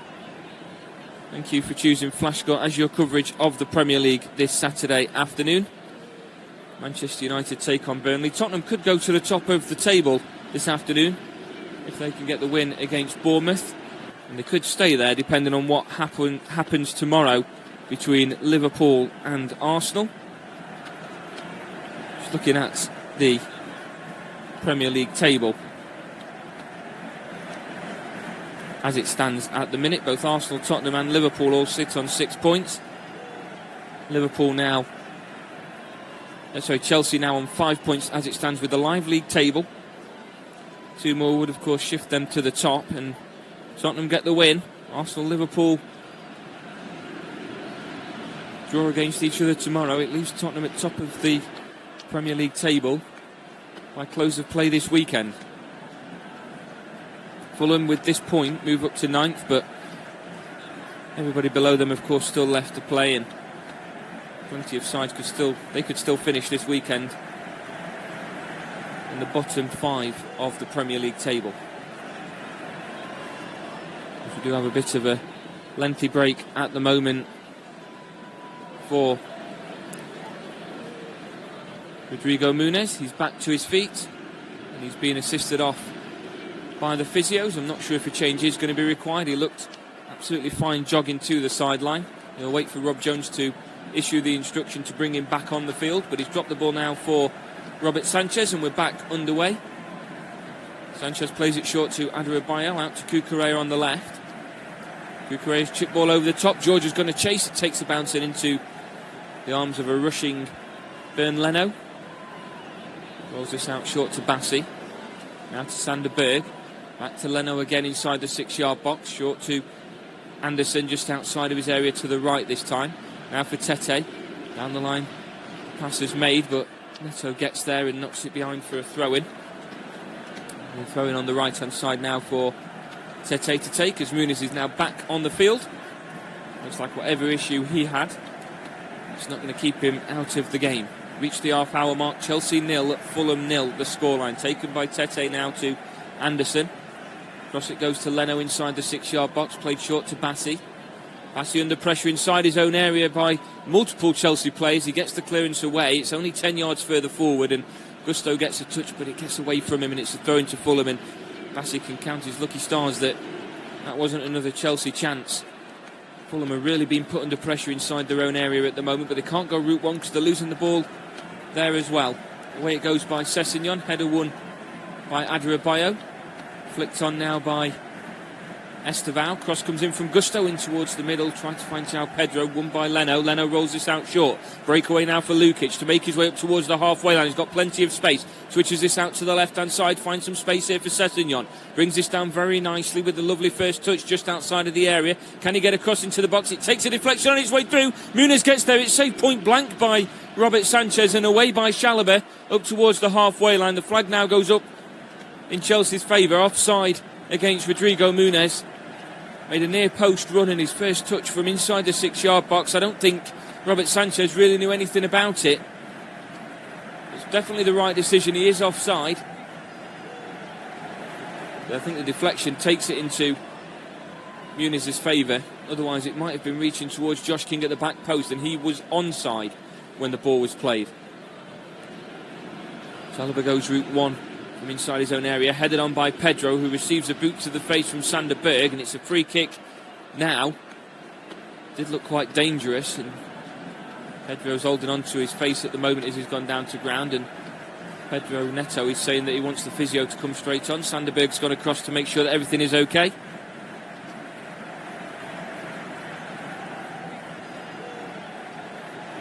Speaker 1: Thank you for choosing Flashscore as your coverage of the Premier League this Saturday afternoon. Manchester United take on Burnley. Tottenham could go to the top of the table this afternoon if they can get the win against Bournemouth. And they could stay there depending on what happens tomorrow between Liverpool and Arsenal. Just looking at the Premier League table as it stands at the minute, both Arsenal, Tottenham and Liverpool all sit on 6 points. Chelsea now on 5 points as it stands with the live league table. 2 more would of course shift them to the top, and Tottenham get the win. Arsenal, Liverpool draw against each other tomorrow. It leaves Tottenham at top of the Premier League table by close of play this weekend. Fulham with this point move up to 9th, but everybody below them of course still left to play, and plenty of sides could still finish this weekend in the bottom 5 of the Premier League table. We do have a bit of a lengthy break at the moment for Rodrigo Muniz. He's back to his feet and he's being assisted off by the physios. I'm not sure if a change is going to be required. He looked absolutely fine jogging to the sideline. He'll wait for Rob Jones to issue the instruction to bring him back on the field, but he's dropped the ball now for Robert Sanchez and we're back underway. Sanchez plays it short to Adarabioyo, out to Cucurella on the left. Cucurella's chip ball over the top. George is going to chase it, takes the bounce into the arms of a rushing Bernd Leno. Rolls this out short to Bassi. Now to Sander Berg. Back to Leno again inside the 6-yard box. Short to Anderson just outside of his area to the right this time. Now for Tete. Down the line. Pass is made, but Neto gets there and knocks it behind for a throw-in. And throw-in on the right-hand side now for Tete to take, as Muniz is now back on the field. Looks like whatever issue he had, it's not going to keep him out of the game. Reached the half-hour mark. Chelsea 0, Fulham 0. The scoreline taken by Tete now to Anderson. Cross it goes to Leno inside the 6-yard box. Played short to Bassi. Bassi under pressure inside his own area by multiple Chelsea players. He gets the clearance away. It's only 10 yards further forward, and Gusto gets a touch, but it gets away from him, and it's a throw into Fulham. And Bassi can count his lucky stars that wasn't another Chelsea chance. Fulham are really being put under pressure inside their own area at the moment, but they can't go route one because they're losing the ball there as well. Away it goes by Sessegnon. Header won by Adarabioyo. Flicked on now by Estevao. Cross comes in from Gusto in towards the middle, trying to find João Pedro. Won by Leno. Leno rolls this out short. Breakaway now for Lukic to make his way up towards the halfway line. He's got plenty of space. Switches this out to the left-hand side. Finds some space here for Sessegnon. Brings this down very nicely with the lovely first touch just outside of the area. Can he get across into the box? It takes a deflection on its way through. Muniz gets there. It's saved point blank by Robert Sanchez and away by Chalobah up towards the halfway line. The flag now goes up in Chelsea's favour. Offside against Rodrigo Muniz. Made a near post run in his first touch from inside the 6-yard box. I don't think Robert Sanchez really knew anything about it. It's definitely the right decision. He is offside. But I think the deflection takes it into Muniz's favour. Otherwise it might have been reaching towards Josh King at the back post, and he was onside when the ball was played. Chalobah goes route one from inside his own area, headed on by Pedro, who receives a boot to the face from Sander Berg, and it's a free kick now. Did look quite dangerous, and Pedro's holding on to his face at the moment as he's gone down to ground, and Pedro Neto is saying that he wants the physio to come straight on. Sander Berg's gone across to make sure that everything is okay.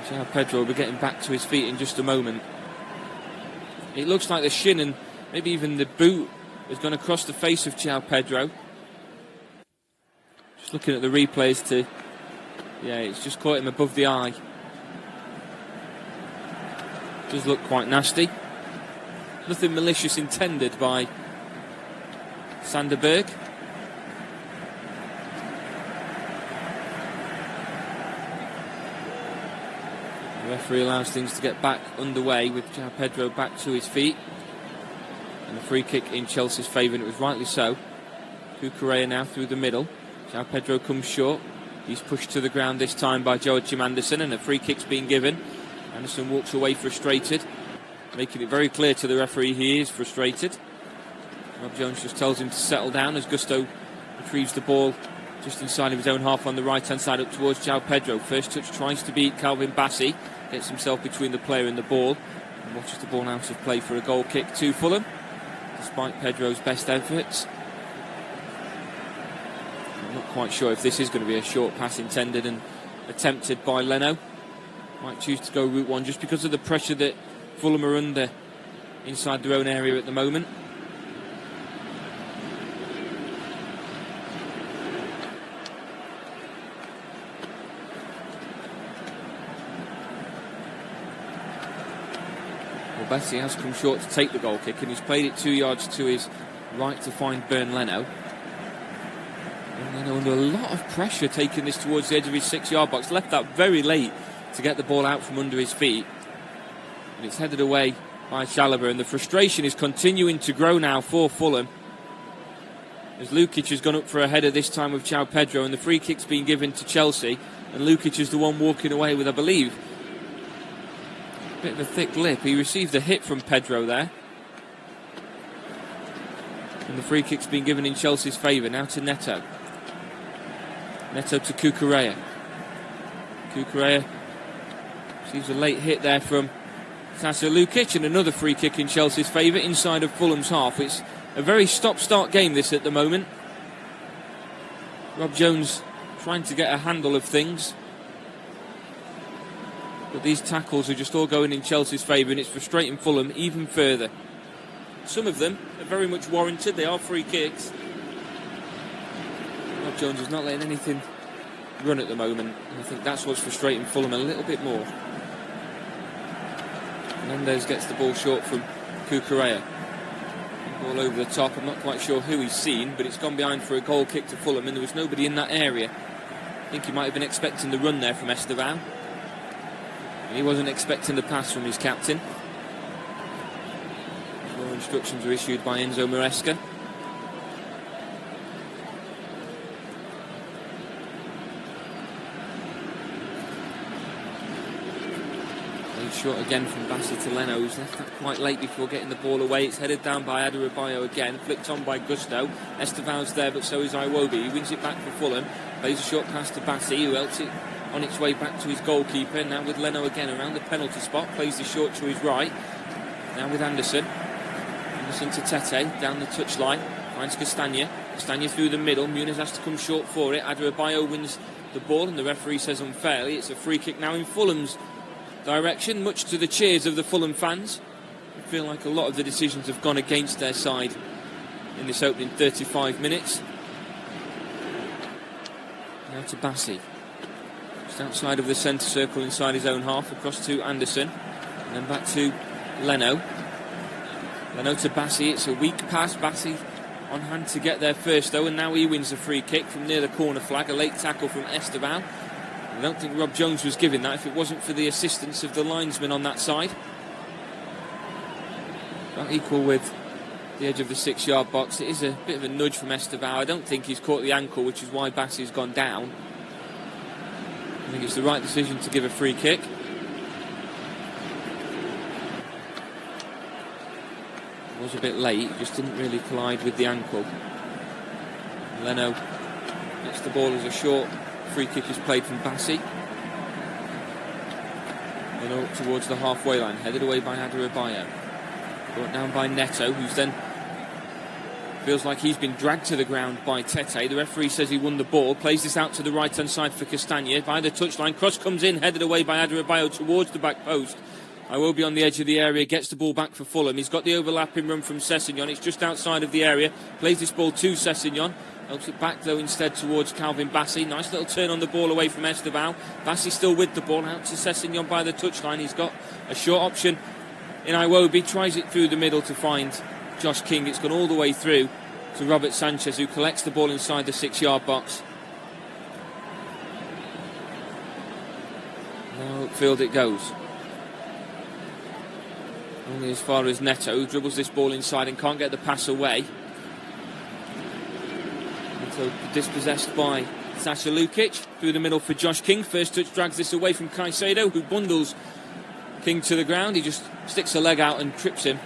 Speaker 1: João Pedro will be getting back to his feet in just a moment. It looks like the shin and maybe even the boot has gone across the face of João Pedro. Just looking at the replays it's just caught him above the eye. Does look quite nasty. Nothing malicious intended by Sanderberg. The referee allows things to get back underway with João Pedro back to his feet. And a free kick in Chelsea's favour, and it was rightly so. Cucurella now through the middle. João Pedro comes short. He's pushed to the ground this time by Joachim Andersen, and a free kick's been given. Andersen walks away frustrated, making it very clear to the referee he is frustrated. Rob Jones just tells him to settle down as Gusto retrieves the ball just inside of his own half on the right-hand side up towards João Pedro. First touch tries to beat Calvin Bassey, gets himself between the player and the ball, and watches the ball out of play for a goal kick to Fulham, despite Pedro's best efforts. I'm not quite sure if this is going to be a short pass intended and attempted by Leno. Might choose to go route one just because of the pressure that Fulham are under inside their own area at the moment. Well, Bassey has come short to take the goal kick, and he's played it 2 yards to his right to find Bernd Leno. Leno under a lot of pressure, taking this towards the edge of his 6-yard box. Left that very late to get the ball out from under his feet. And it's headed away by Chalobah, and the frustration is continuing to grow now for Fulham, as Lukic has gone up for a header this time with João Pedro, and the free kick's been given to Chelsea, and Lukic is the one walking away with, I believe, a bit of a thick lip. He received a hit from Pedro there. And the free kick's been given in Chelsea's favour. Now to Neto. Neto to Cucurella. Cucurella receives a late hit there from Sasa Lukic, and another free kick in Chelsea's favour inside of Fulham's half. It's a very stop-start game this at the moment. Rob Jones trying to get a handle of things, but these tackles are just all going in Chelsea's favour, and it's frustrating Fulham even further. Some of them are very much warranted. They are free kicks. Rob Jones is not letting anything run at the moment, and I think that's what's frustrating Fulham a little bit more. Mendes gets the ball short from Cucurella. Ball over the top. I'm not quite sure who he's seen, but it's gone behind for a goal kick to Fulham, and there was nobody in that area. I think he might have been expecting the run there from Esteban, and he wasn't expecting the pass from his captain. No instructions were issued by Enzo Maresca. Short again from Bassey to Leno, who's left that quite late before getting the ball away. It's headed down by Adebayo again, flicked on by Gusto. Esteban's there, but so is Iwobi. He wins it back for Fulham, plays a short pass to Bassey, who helps it on its way back to his goalkeeper. Now with Leno again around the penalty spot, plays the short to his right. Now with Andersen. Andersen to Tete, down the touchline, finds Castagna. Castagna through the middle, Muniz has to come short for it. Adebayo wins the ball, and the referee says unfairly. It's a free kick now in Fulham's direction, much to the cheers of the Fulham fans. I feel like a lot of the decisions have gone against their side in this opening 35 minutes. Now to Bassey, just outside of the centre circle inside his own half, across to Andersen, and then back to Leno. Leno to Bassey. It's a weak pass. Bassey on hand to get there first though, and now he wins the free kick from near the corner flag. A late tackle from Esteban. I don't think Rob Jones was giving that if it wasn't for the assistance of the linesman on that side. About equal with the edge of the 6-yard box. It is a bit of a nudge from Esteban. I don't think he's caught the ankle, which is why Bassey's gone down. I think it's the right decision to give a free kick. It was a bit late, just didn't really collide with the ankle. Leno gets the ball as a short. Free kick is played from Bassey. Leno up towards the halfway line, headed away by Adebayo. Brought down by Neto, who's then feels like he's been dragged to the ground by Tete. The referee says he won the ball. Plays this out to the right-hand side for Castagna. By the touchline, cross comes in, headed away by Adebayo towards the back post. I will be on the edge of the area, gets the ball back for Fulham. He's got the overlapping run from Sessegnon. It's just outside of the area. Plays this ball to Sessegnon. Helps it back, though, instead towards Calvin Bassey. Nice little turn on the ball away from Esteban. Bassey still with the ball, out to Sessegnon by the touchline. He's got a short option in Iwobi. Tries it through the middle to find Josh King. It's gone all the way through to Robert Sanchez, who collects the ball inside the 6-yard box. Now upfield it goes. Only as far as Neto, who dribbles this ball inside and can't get the pass away. Neto dispossessed by Sasha Lukic. Through the middle for Josh King. First touch drags this away from Caicedo, who bundles King to the ground. He just sticks a leg out and trips him.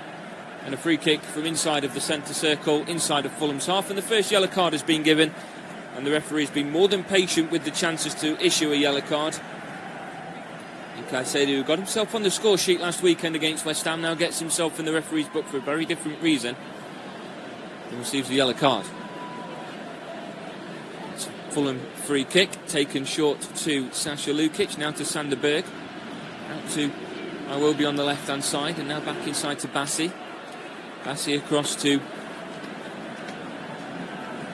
Speaker 1: And a free kick from inside of the centre circle, inside of Fulham's half. And the first yellow card has been given. And the referee's been more than patient with the chances to issue a yellow card. Caicedo, who got himself on the score sheet last weekend against West Ham, now gets himself in the referee's book for a very different reason and receives a yellow card. It's Fulham free kick, taken short to Sasha Lukic, now to Sander Berg. Out to Iwobi on the left-hand side, and now back inside to Bassey. Bassey across to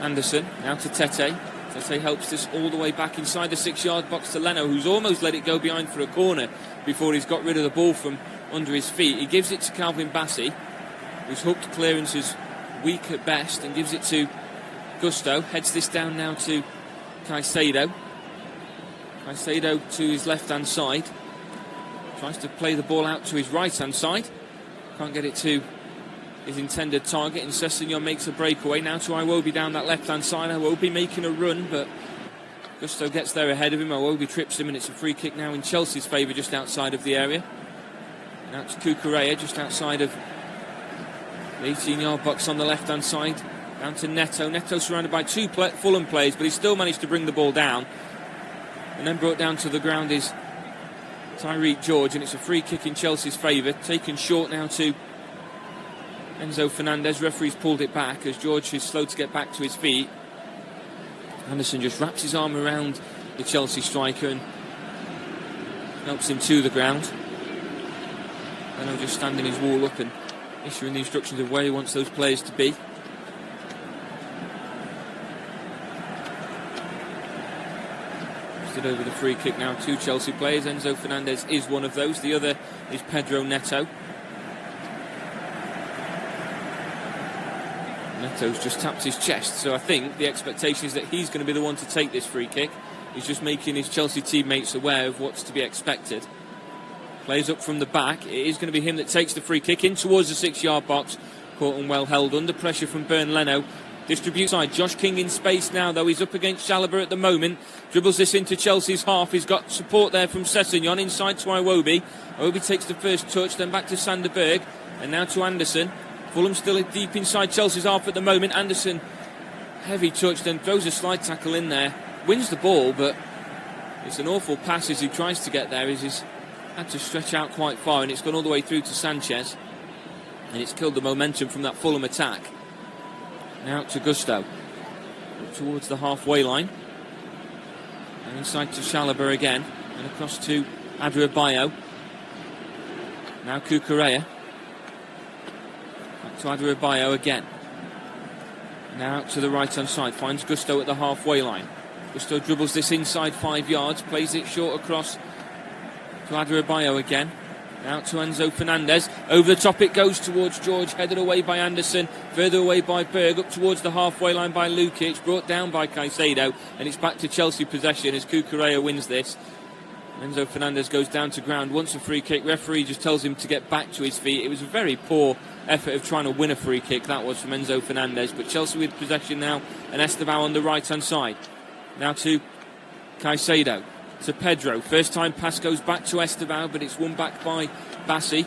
Speaker 1: Anderson, now to Tete. Tete helps this all the way back inside the 6-yard box to Leno, who's almost let it go behind for a corner before he's got rid of the ball from under his feet. He gives it to Calvin Bassey, whose hooked clearance is weak at best, and gives it to Gusto. Heads this down now to Caicedo. Caicedo to his left-hand side. Tries to play the ball out to his right-hand side. Can't get it to his intended target, and Sessegnon makes a breakaway. Now to Iwobi down that left-hand side. Iwobi making a run, but Gusto gets there ahead of him. Iwobi trips him, and it's a free kick now in Chelsea's favour, just outside of the area. Now to Cucurella, just outside of the 18-yard box on the left-hand side. Down to Neto. Neto surrounded by two Fulham players, but he still managed to bring the ball down. And then brought down to the ground is Tyreek George, and it's a free kick in Chelsea's favour. Taken short now to Enzo Fernandez. Referee's pulled it back as George is slow to get back to his feet. Anderson just wraps his arm around the Chelsea striker and helps him to the ground. Leno just standing his wall up and issuing the instructions of where he wants those players to be. Stood over the free kick now, two Chelsea players. Enzo Fernandez is one of those. The other is Pedro Neto. Neto's just tapped his chest, so I think the expectation is that he's going to be the one to take this free kick. He's just making his Chelsea teammates aware of what's to be expected. Plays up from the back. It is going to be him that takes the free kick in towards the 6-yard box. Caught and well held under pressure from Bernd Leno. Distributes side. Josh King in space now, though. He's up against Chalobah at the moment. Dribbles this into Chelsea's half. He's got support there from Sessegnon. Inside to Iwobi. Iwobi takes the first touch, then back to Sander Berg. And now to Anderson. Fulham still deep inside Chelsea's half at the moment. Anderson, heavy touch, then throws a slide tackle in there. Wins the ball, but it's an awful pass as he tries to get there. He's had to stretch out quite far, and it's gone all the way through to Sanchez. And it's killed the momentum from that Fulham attack. Now to Gusto. Towards the halfway line. And inside to Chalobah again. And across to Adrabayo. Now Cucurella. To Adrabayo again. Now out to the right hand side. Finds Gusto at the halfway line. Gusto dribbles this inside 5 yards. Plays it short across to Adrabayo again. Now to Enzo Fernandez. Over the top it goes towards George. Headed away by Anderson. Further away by Berg. Up towards the halfway line by Lukic. Brought down by Caicedo. And it's back to Chelsea possession as Cucurella wins this. Enzo Fernandez goes down to ground. Wants a free kick. Referee just tells him to get back to his feet. It was a very poor effort of trying to win a free kick, that was, from Enzo Fernandez. But Chelsea with possession now, and Esteban on the right hand side. Now to Caicedo, to Pedro. First time pass goes back to Esteban, but it's won back by Bassey.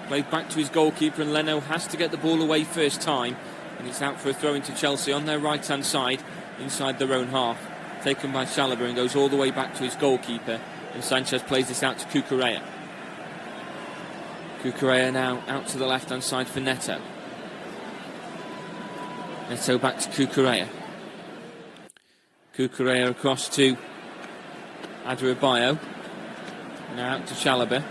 Speaker 1: Played back to his goalkeeper, and Leno has to get the ball away first time. And it's out for a throw into Chelsea on their right hand side, inside their own half. Taken by Chalobah and goes all the way back to his goalkeeper. And Sanchez plays this out to Cucurella. Cucurella now out to the left-hand side for Neto. Neto back to Cucurella. Cucurella across to Adrabayo. Now out to Chalobah.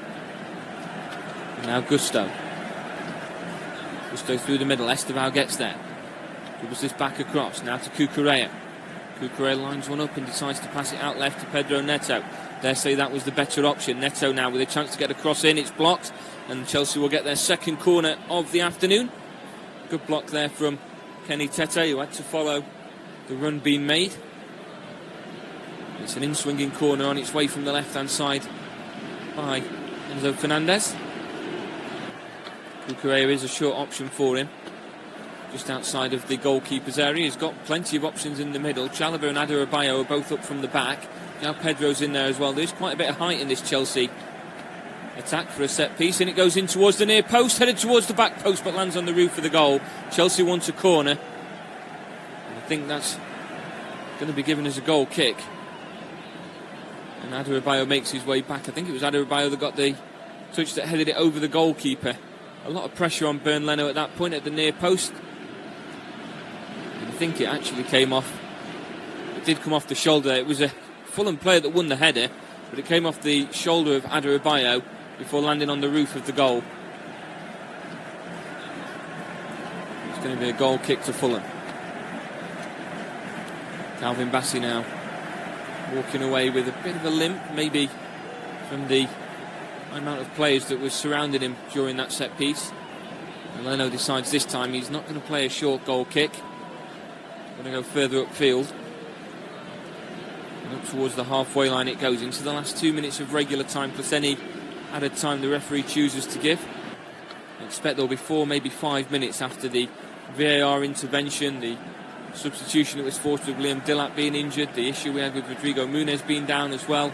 Speaker 1: Now Gusto through the middle. Estevao gets there. Dribbles this back across. Now to Cucurella. Cucurella lines one up and decides to pass it out left to Pedro Neto. Dare say that was the better option. Neto now with a chance to get a cross in. It's blocked, and Chelsea will get their second corner of the afternoon. Good block there from Kenny Tete, who had to follow the run being made. It's an in-swinging corner on its way from the left-hand side by Enzo Fernandez. Cucurella is a short option for him, just outside of the goalkeeper's area. He's got plenty of options in the middle. Chalobah and Adebayo are both up from the back. Now Pedro's in there as well. There's quite a bit of height in this Chelsea attack for a set piece, and it goes in towards the near post, headed towards the back post, but lands on the roof of the goal. Chelsea wants a corner, and I think that's going to be given as a goal kick. And Adebayo makes his way back. I think it was Adebayo that got the touch that headed it over the goalkeeper. A lot of pressure on Bernd Leno at that point at the near post. And I think it actually came off. It did come off the shoulder. It was a Fulham player that won the header, but it came off the shoulder of Adebayo before landing on the roof of the goal. It's going to be a goal kick to Fulham. Calvin Bassey now walking away with a bit of a limp, maybe from the amount of players that was surrounding him during that set piece. And Leno decides this time he's not going to play a short goal kick. He's going to go further upfield. And up towards the halfway line it goes, into the last 2 minutes of regular time plus any added time the referee chooses to give. I expect there'll be 4, maybe 5 minutes after the VAR intervention, the substitution that was forced with Liam Dillap being injured, the issue we had with Rodrigo Muniz being down as well.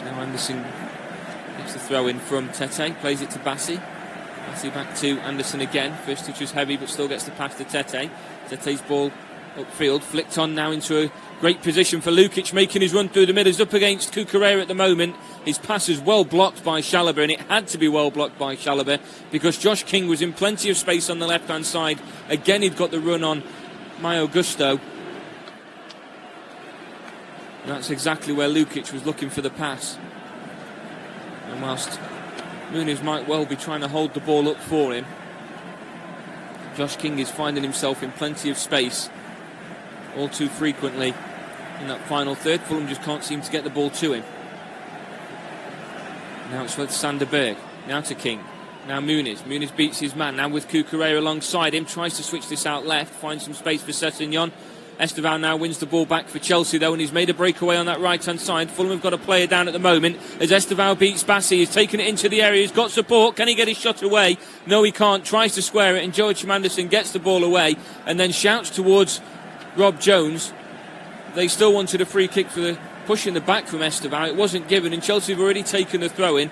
Speaker 1: Now Anderson gets the throw in from Tete, plays it to Bassey. Bassey back to Anderson again. First touch was heavy, but still gets the pass to Tete. Tete's ball upfield, flicked on now into a great position for Lukic, making his run through the middle. He's up against Cucurella at the moment. His pass is well blocked by Chalobah, and it had to be well blocked by Chalobah because Josh King was in plenty of space on the left-hand side. Again, he'd got the run on Mayo Gusto. And that's exactly where Lukic was looking for the pass. And whilst Muniz might well be trying to hold the ball up for him, Josh King is finding himself in plenty of space all too frequently in that final third. Fulham just can't seem to get the ball to him. Now it's with Sander Berg. Now to King. Now Muniz. Muniz beats his man. Now with Cucurella alongside him. Tries to switch this out left. Finds some space for Sessegnon. Estevao now wins the ball back for Chelsea though, and he's made a breakaway on that right hand side. Fulham have got a player down at the moment as Estevao beats Bassey. He's taken it into the area, he's got support. Can he get his shot away? No, he can't. Tries to square it, and Joachim Anderson gets the ball away and then shouts towards Rob Jones. They still wanted a free kick for the push in the back from Estevao. It wasn't given, and Chelsea have already taken the throw in,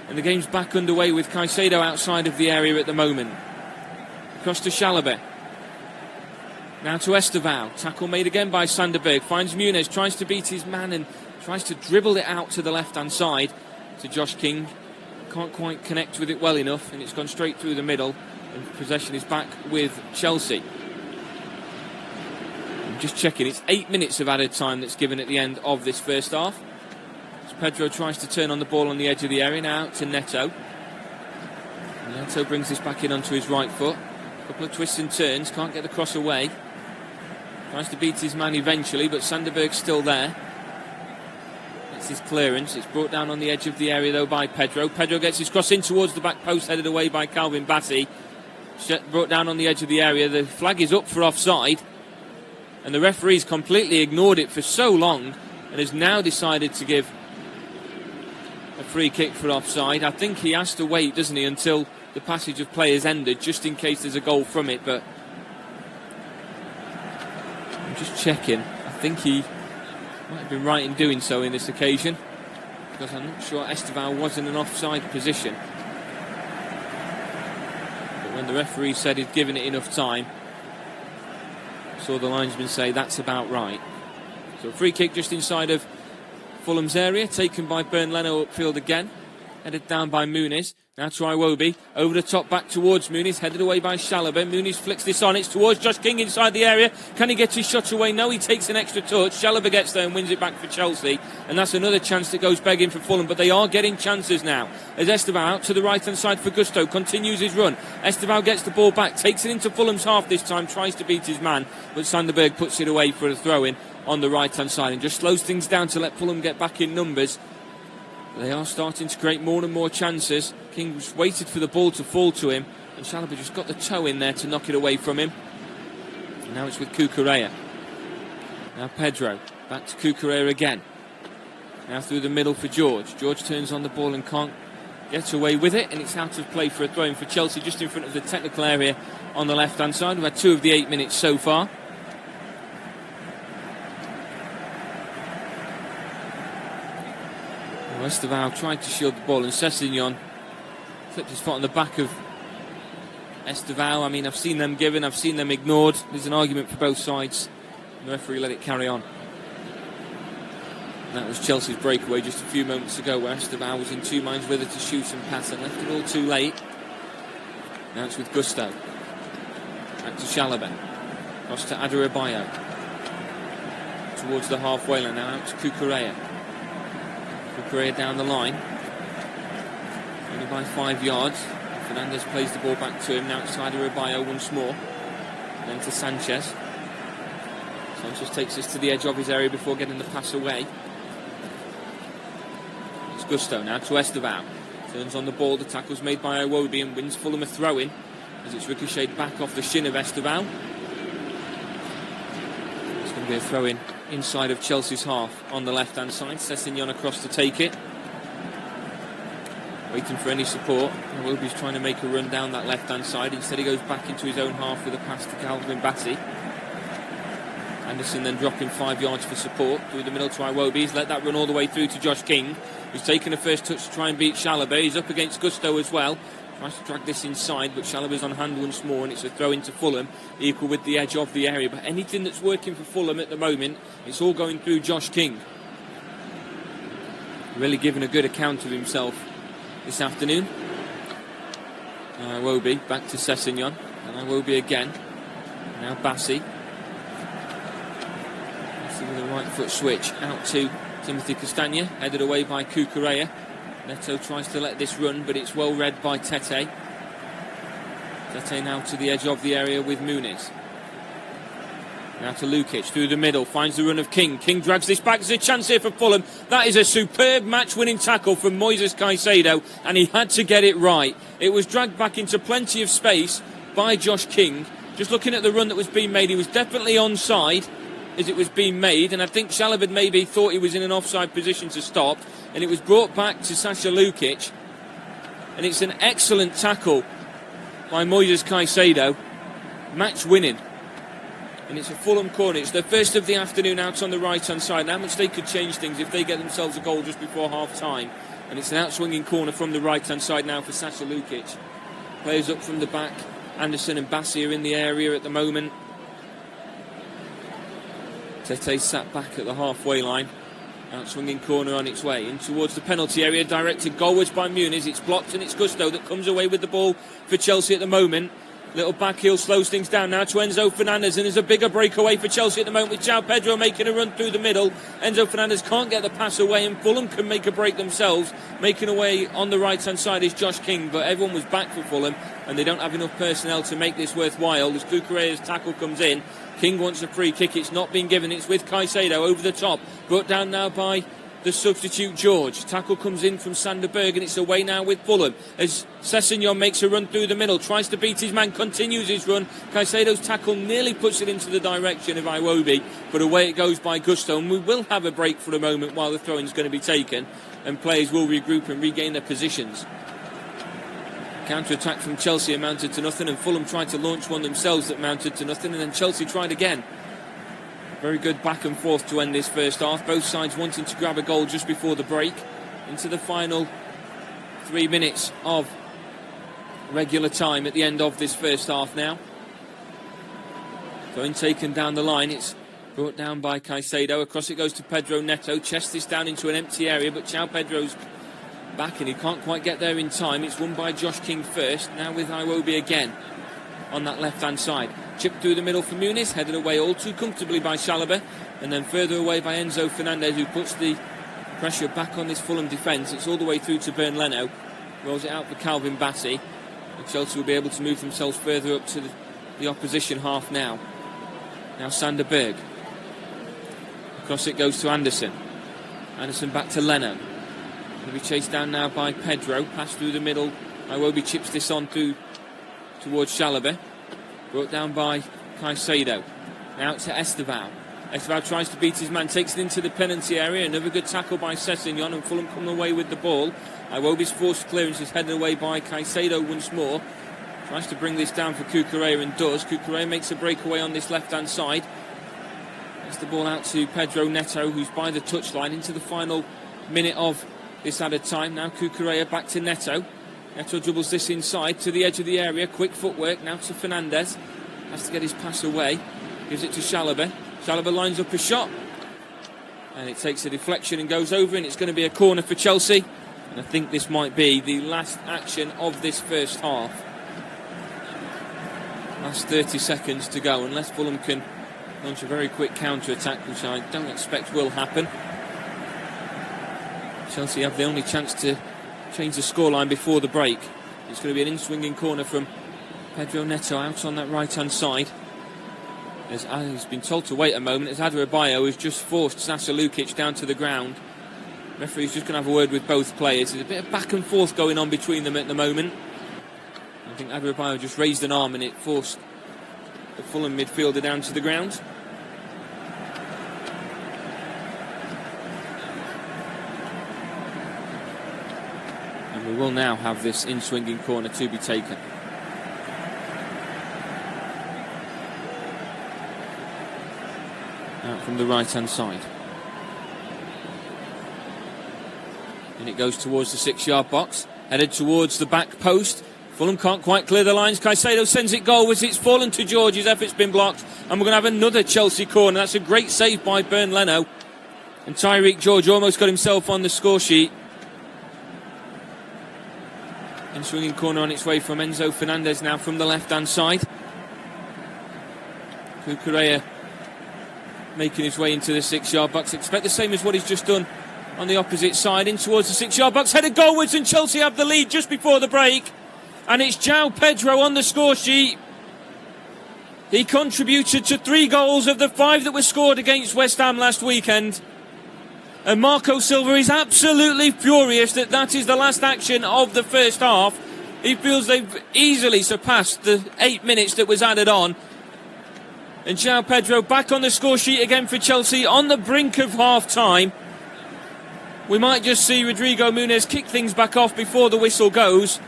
Speaker 1: and the game's back underway with Caicedo outside of the area at the moment. Across to Chalobah. Now to Estevao. Tackle made again by Sander Berg. Finds Muniz, tries to beat his man and tries to dribble it out to the left-hand side to Josh King. Can't quite connect with it well enough, and it's gone straight through the middle, and possession is back with Chelsea. I'm just checking, it's 8 minutes of added time that's given at the end of this first half. As Pedro tries to turn on the ball on the edge of the area, now to Neto. Neto brings this back in onto his right foot. A couple of twists and turns, can't get the cross away. Tries to beat his man eventually, but Sanderberg's still there. That's his clearance. It's brought down on the edge of the area though by Pedro. Pedro gets his cross in towards the back post, headed away by Calvin Bassey. Brought down on the edge of the area. The flag is up for offside, and the referee's completely ignored it for so long and has now decided to give a free kick for offside. I think he has to wait, doesn't he, until the passage of play has ended, just in case there's a goal from it. But I'm just checking. I think he might have been right in doing so in this occasion, because I'm not sure Estevao was in an offside position. But when the referee said he'd given it enough time, I saw the linesman say that's about right. So a free kick just inside of Fulham's area, taken by Bernd Leno upfield again, headed down by Muniz. Now to Iwobi, over the top back towards Muniz, headed away by Chalobah. Muniz flicks this on, it's towards Josh King inside the area. Can he get his shot away? No, he takes an extra touch. Chalobah gets there and wins it back for Chelsea. And that's another chance that goes begging for Fulham, but they are getting chances now. As Estevao out to the right-hand side for Gusto, continues his run. Estevao gets the ball back, takes it into Fulham's half this time, tries to beat his man, but Sanderberg puts it away for a throw-in on the right-hand side and just slows things down to let Fulham get back in numbers. They are starting to create more and more chances. King just waited for the ball to fall to him, and Chalobah just got the toe in there to knock it away from him. And now it's with Cucurella. Now Pedro, back to Cucurella again. Now through the middle for George. George turns on the ball and can't get away with it, and it's out of play for a throw-in for Chelsea, just in front of the technical area on the left-hand side. We've had 2 of the 8 minutes so far. Estevao tried to shield the ball, and Sessegnon flipped his foot on the back of Estevao. I mean, I've seen them given, I've seen them ignored. There's an argument for both sides. The referee let it carry on. And that was Chelsea's breakaway just a few moments ago, where Estevao was in 2 minds whether to shoot and pass and left it all too late. Now it's with Gusto. Back to Chalobah. Across to Adarabioyo. Towards the halfway line now, out to Cucurella. Cucurella down the line, only by 5 yards. Fernandez plays the ball back to him. Now it's Adarabioyo once more, then to Sanchez. Sanchez takes this to the edge of his area before getting the pass away. It's Gusto now to Estevao, turns on the ball. The tackle's made by Iwobi and wins Fulham a throw-in as it's ricocheted back off the shin of Estevao. It's going to be a throw-in inside of Chelsea's half on the left-hand side. Sessegnon across to take it. Waiting for any support. Iwobi's trying to make a run down that left-hand side. Instead he goes back into his own half with a pass to Calvin Bassey. Anderson then dropping 5 yards for support. Through the middle to Iwobi. He's let that run all the way through to Josh King, who's taken a first touch to try and beat Chalobah. He's up against Gusto as well. Tries to drag this inside, but Chalobah's on hand once more, and it's a throw into Fulham, equal with the edge of the area. But anything that's working for Fulham at the moment, it's all going through Josh King. Really giving a good account of himself this afternoon. Iwobi back to Sessegnon, and Iwobi again. Now Bassey. Bassey with a right foot switch out to Timothy Castagna, headed away by Cucurella. Neto tries to let this run, but it's well read by Tete. Tete now to the edge of the area with Muniz. Now to Lukic through the middle, finds the run of King. King drags this back. There's a chance here for Fulham. That is a superb match-winning tackle from Moises Caicedo, and he had to get it right. It was dragged back into plenty of space by Josh King. Just looking at the run that was being made, he was definitely onside as it was being made, and I think Chalobah maybe thought he was in an offside position to stop, and it was brought back to Sasha Lukic, and it's an excellent tackle by Moises Caicedo, match winning, and it's a Fulham corner. It's their first of the afternoon out on the right hand side, and how much they could change things if they get themselves a goal just before half time. And it's an outswinging corner from the right hand side now for Sasha Lukic. Players up from the back, Anderson and Bassey are in the area at the moment. Tete sat back at the halfway line. Outswinging corner on its way in towards the penalty area, directed goalwards by Muniz. It's blocked, and it's Gusto that comes away with the ball for Chelsea at the moment. Little back heel slows things down now to Enzo Fernandez, and there's a bigger breakaway for Chelsea at the moment with João Pedro making a run through the middle. Enzo Fernandez can't get the pass away, and Fulham can make a break themselves. Making away on the right hand side is Josh King, but everyone was back for Fulham, and they don't have enough personnel to make this worthwhile. As Cucurella's tackle comes in, King wants a free kick. It's not been given. It's with Caicedo over the top, brought down now by the substitute George. Tackle comes in from Sanderberg, and it's away now with Fulham as Sessegnon makes a run through the middle, tries to beat his man, continues his run. Caicedo's tackle nearly puts it into the direction of Iwobi, but away it goes by Gusto, and we will have a break for a moment while the throw-in is going to be taken and players will regroup and regain their positions. Counter-attack from Chelsea amounted to nothing, and Fulham tried to launch one themselves that amounted to nothing, and then Chelsea tried again. Very good back and forth to end this first half. Both sides wanting to grab a goal just before the break. Into the final 3 minutes of regular time at the end of this first half now. Going taken down the line. It's brought down by Caicedo. Across it goes to Pedro Neto. Chests this down into an empty area, but João Pedro's back and he can't quite get there in time. It's won by Josh King first, now with Iwobi again on that left-hand side. Chipped through the middle for Muniz, headed away all too comfortably by Chalobah, and then further away by Enzo Fernandez, who puts the pressure back on this Fulham defence. It's all the way through to Bernd Leno, rolls it out for Calvin Bassey, and Chelsea will be able to move themselves further up to the opposition half now. Now Sander Berg. Across it goes to Anderson. Anderson back to Leno. Going to be chased down now by Pedro. Pass through the middle. Iwobi chips this on through towards Chalobah. Brought down by Caicedo. Now to Estevao. Estevao tries to beat his man, takes it into the penalty area. Another good tackle by Sessegnon, and Fulham come away with the ball. Iwobi's forced clearance is headed away by Caicedo once more. Tries to bring this down for Cucurella and does. Cucurella makes a breakaway on this left-hand side. Gets the ball out to Pedro Neto, who's by the touchline into the final minute of this added time. Now Cucurella back to Neto. Neto dribbles this inside to the edge of the area. Quick footwork now to Fernandez. Has to get his pass away. Gives it to Chalobah. Chalobah lines up a shot. And it takes a deflection and goes over, and it's going to be a corner for Chelsea. And I think this might be the last action of this first half. Last 30 seconds to go, unless Fulham can launch a very quick counter-attack, which I don't expect will happen. Chelsea have the only chance to change the scoreline before the break. It's going to be an in-swinging corner from Pedro Neto out on that right-hand side. As he's been told to wait a moment, as Adarabioyo has just forced Sasa Lukic down to the ground. The referee's just going to have a word with both players. There's a bit of back and forth going on between them at the moment. I think Adarabioyo just raised an arm and it forced the Fulham midfielder down to the ground. And we will now have this in-swinging corner to be taken. Out from the right-hand side. And it goes towards the 6-yard box. Headed towards the back post. Fulham can't quite clear the lines. Caicedo sends it goalwards. It's fallen to George. His effort's been blocked. And we're going to have another Chelsea corner. That's a great save by Bernd Leno. And Tyreek George almost got himself on the score sheet. And swinging corner on its way from Enzo Fernandez now from the left-hand side. Cucurella making his way into the 6-yard box. Expect the same as what he's just done on the opposite side. In towards the 6-yard box. Headed goalwards, and Chelsea have the lead just before the break. And it's João Pedro on the score sheet. He contributed to 3 goals of the 5 that were scored against West Ham last weekend. And Marco Silva is absolutely furious that that is the last action of the first half. He feels they've easily surpassed the 8 minutes that was added on. And João Pedro back on the score sheet again for Chelsea on the brink of half-time. We might just see Rodrigo Muniz kick things back off before the whistle goes.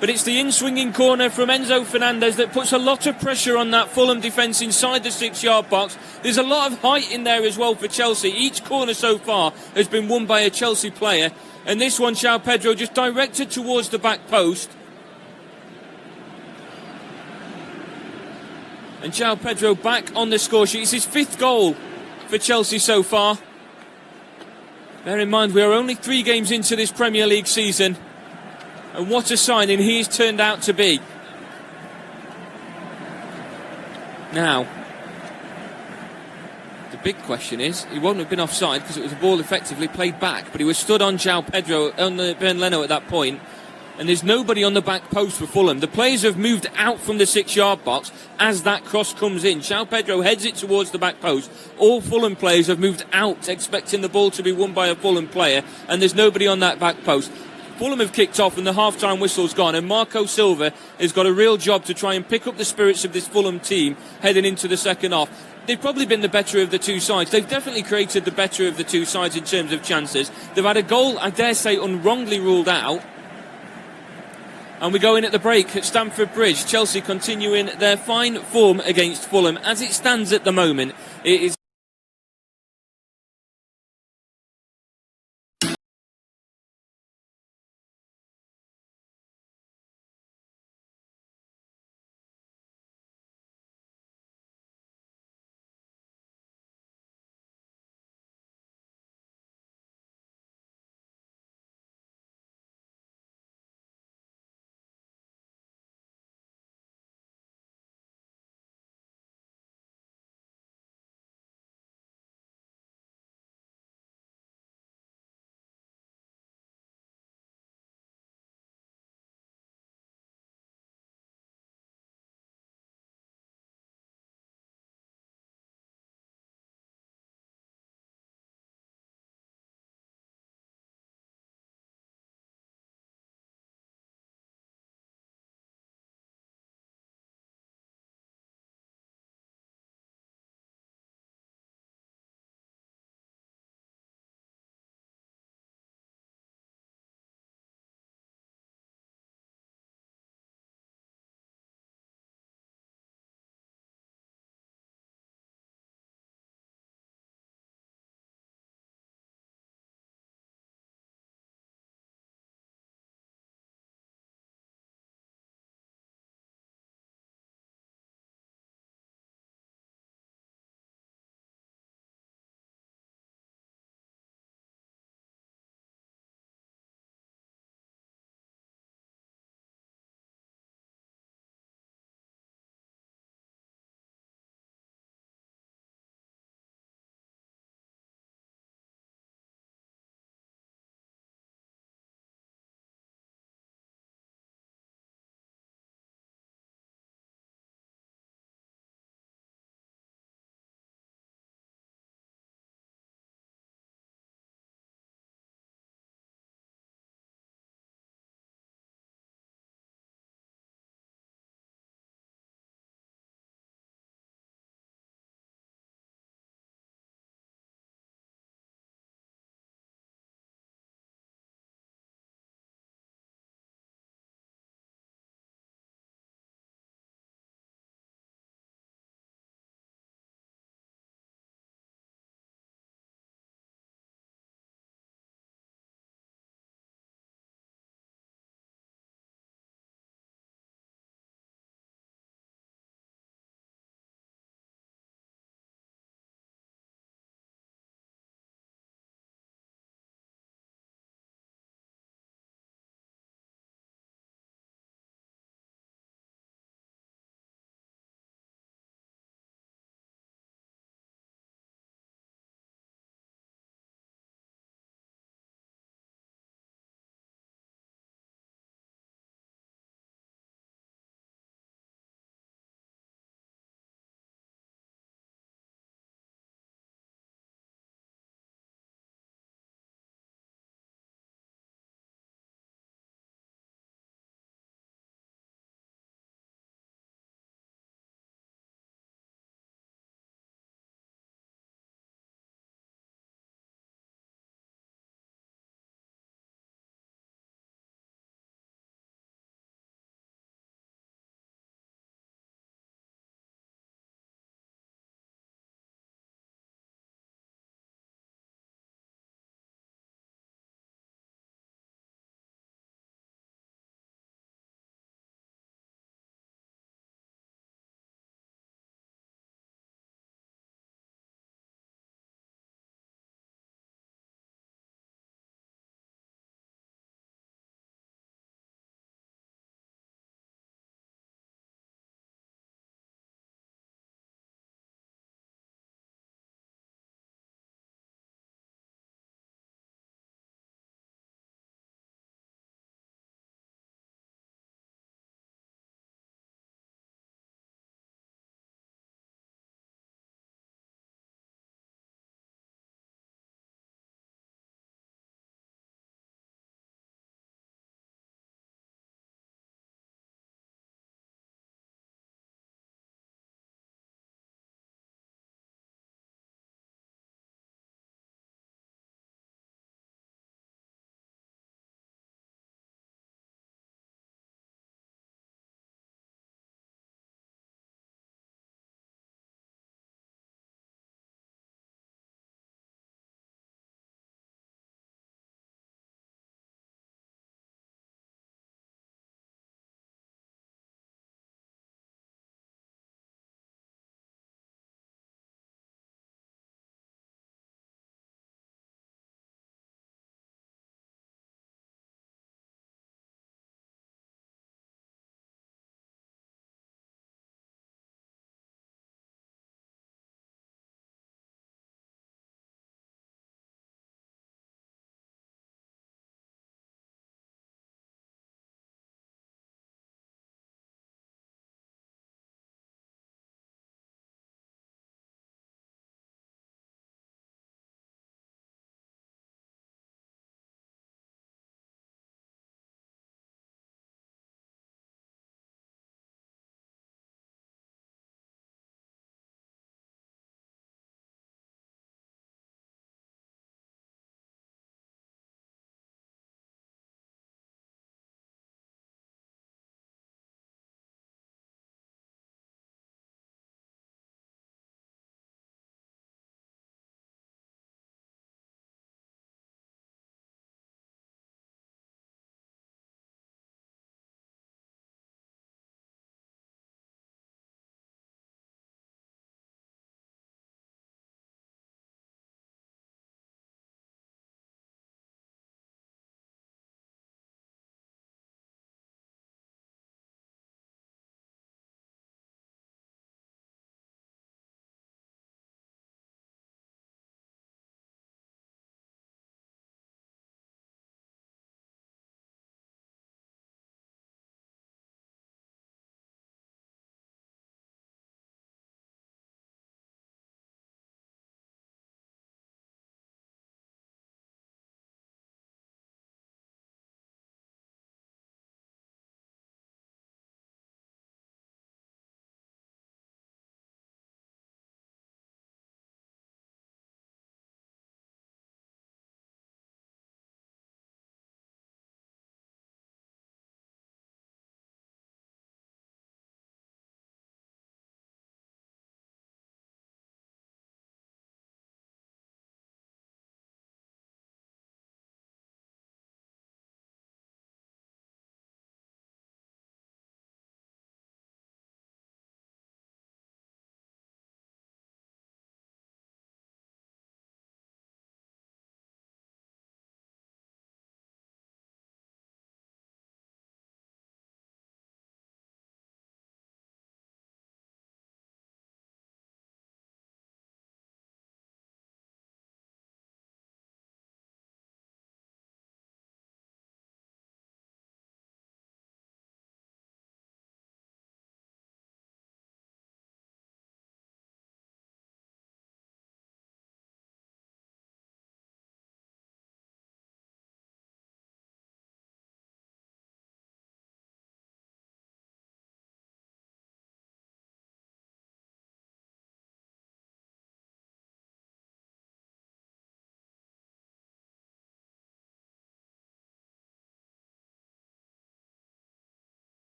Speaker 1: But it's the in-swinging corner from Enzo Fernandez that puts a lot of pressure on that Fulham defence inside the 6-yard box. There's a lot of height in there as well for Chelsea. Each corner so far has been won by a Chelsea player. And this one, João Pedro just directed towards the back post. And João Pedro back on the score sheet. It's his 5th goal for Chelsea so far. Bear in mind, we are only 3 games into this Premier League season. And what a signing he has turned out to be. Now, the big question is, he won't have been offside because it was a ball effectively played back, but he was stood on João Pedro, on the Bernd Leno at that point, and there's nobody on the back post for Fulham. The players have moved out from the 6-yard box as that cross comes in. João Pedro heads it towards the back post. All Fulham players have moved out, expecting the ball to be won by a Fulham player, and there's nobody on that back post. Fulham have kicked off and the half-time whistle's gone, and Marco Silva has got a real job to try and pick up the spirits of this Fulham team heading into the second half. They've probably been the better of the two sides. They've definitely created the better of the two sides in terms of chances. They've had a goal, I dare say, unwrongly ruled out. And we go in at the break at Stamford Bridge. Chelsea continuing their fine form against Fulham. As it stands at the moment, it is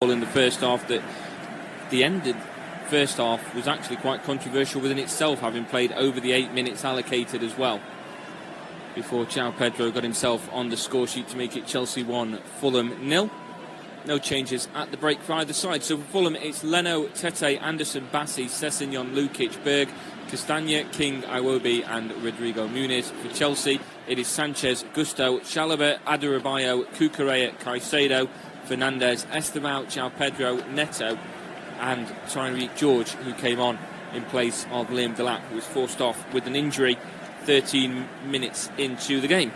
Speaker 1: in the first half that the end of the first half was actually quite controversial within itself, having played over the 8 minutes allocated as well, before João Pedro got himself on the score sheet to make it Chelsea 1, Fulham 0. No changes at the break for either side. So for Fulham, it's Leno, Tete, Anderson, Bassi, Sessegnon, Lukic, Berg, Castagna, King, Iwobi and Rodrigo Muniz. For Chelsea, it is Sanchez, Gusto, Chalobah, Adarabioyo, Cucurella, Caicedo, Fernandes, Estevão, João Pedro, Neto and Tyreek George, who came on in place of Liam Delap, who was forced off with an injury 13 minutes into the game.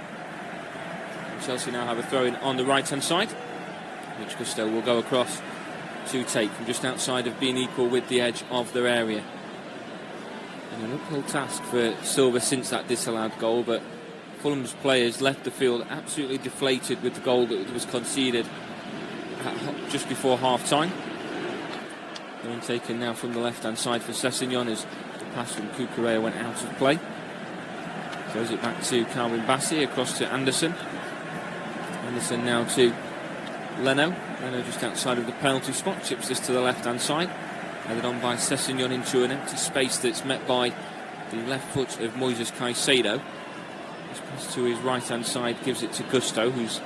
Speaker 1: And Chelsea now have a throw-in on the right-hand side, which Gusto will go across to take from just outside of being equal with the edge of their area. And an uphill task for Silva since that disallowed goal, but Fulham's players left the field absolutely deflated with the goal that was conceded just before half-time. One taken now from the left-hand side for Sessegnon as the pass from Cucurella went out of play. Throws it back to Calvin Bassi, across to Anderson. Anderson now to Leno. Leno just outside of the penalty spot, chips this to the left-hand side. Headed on by Sessegnon into an empty space that's met by the left foot of Moises Caicedo. This pass to his right-hand side gives it to Gusto, who's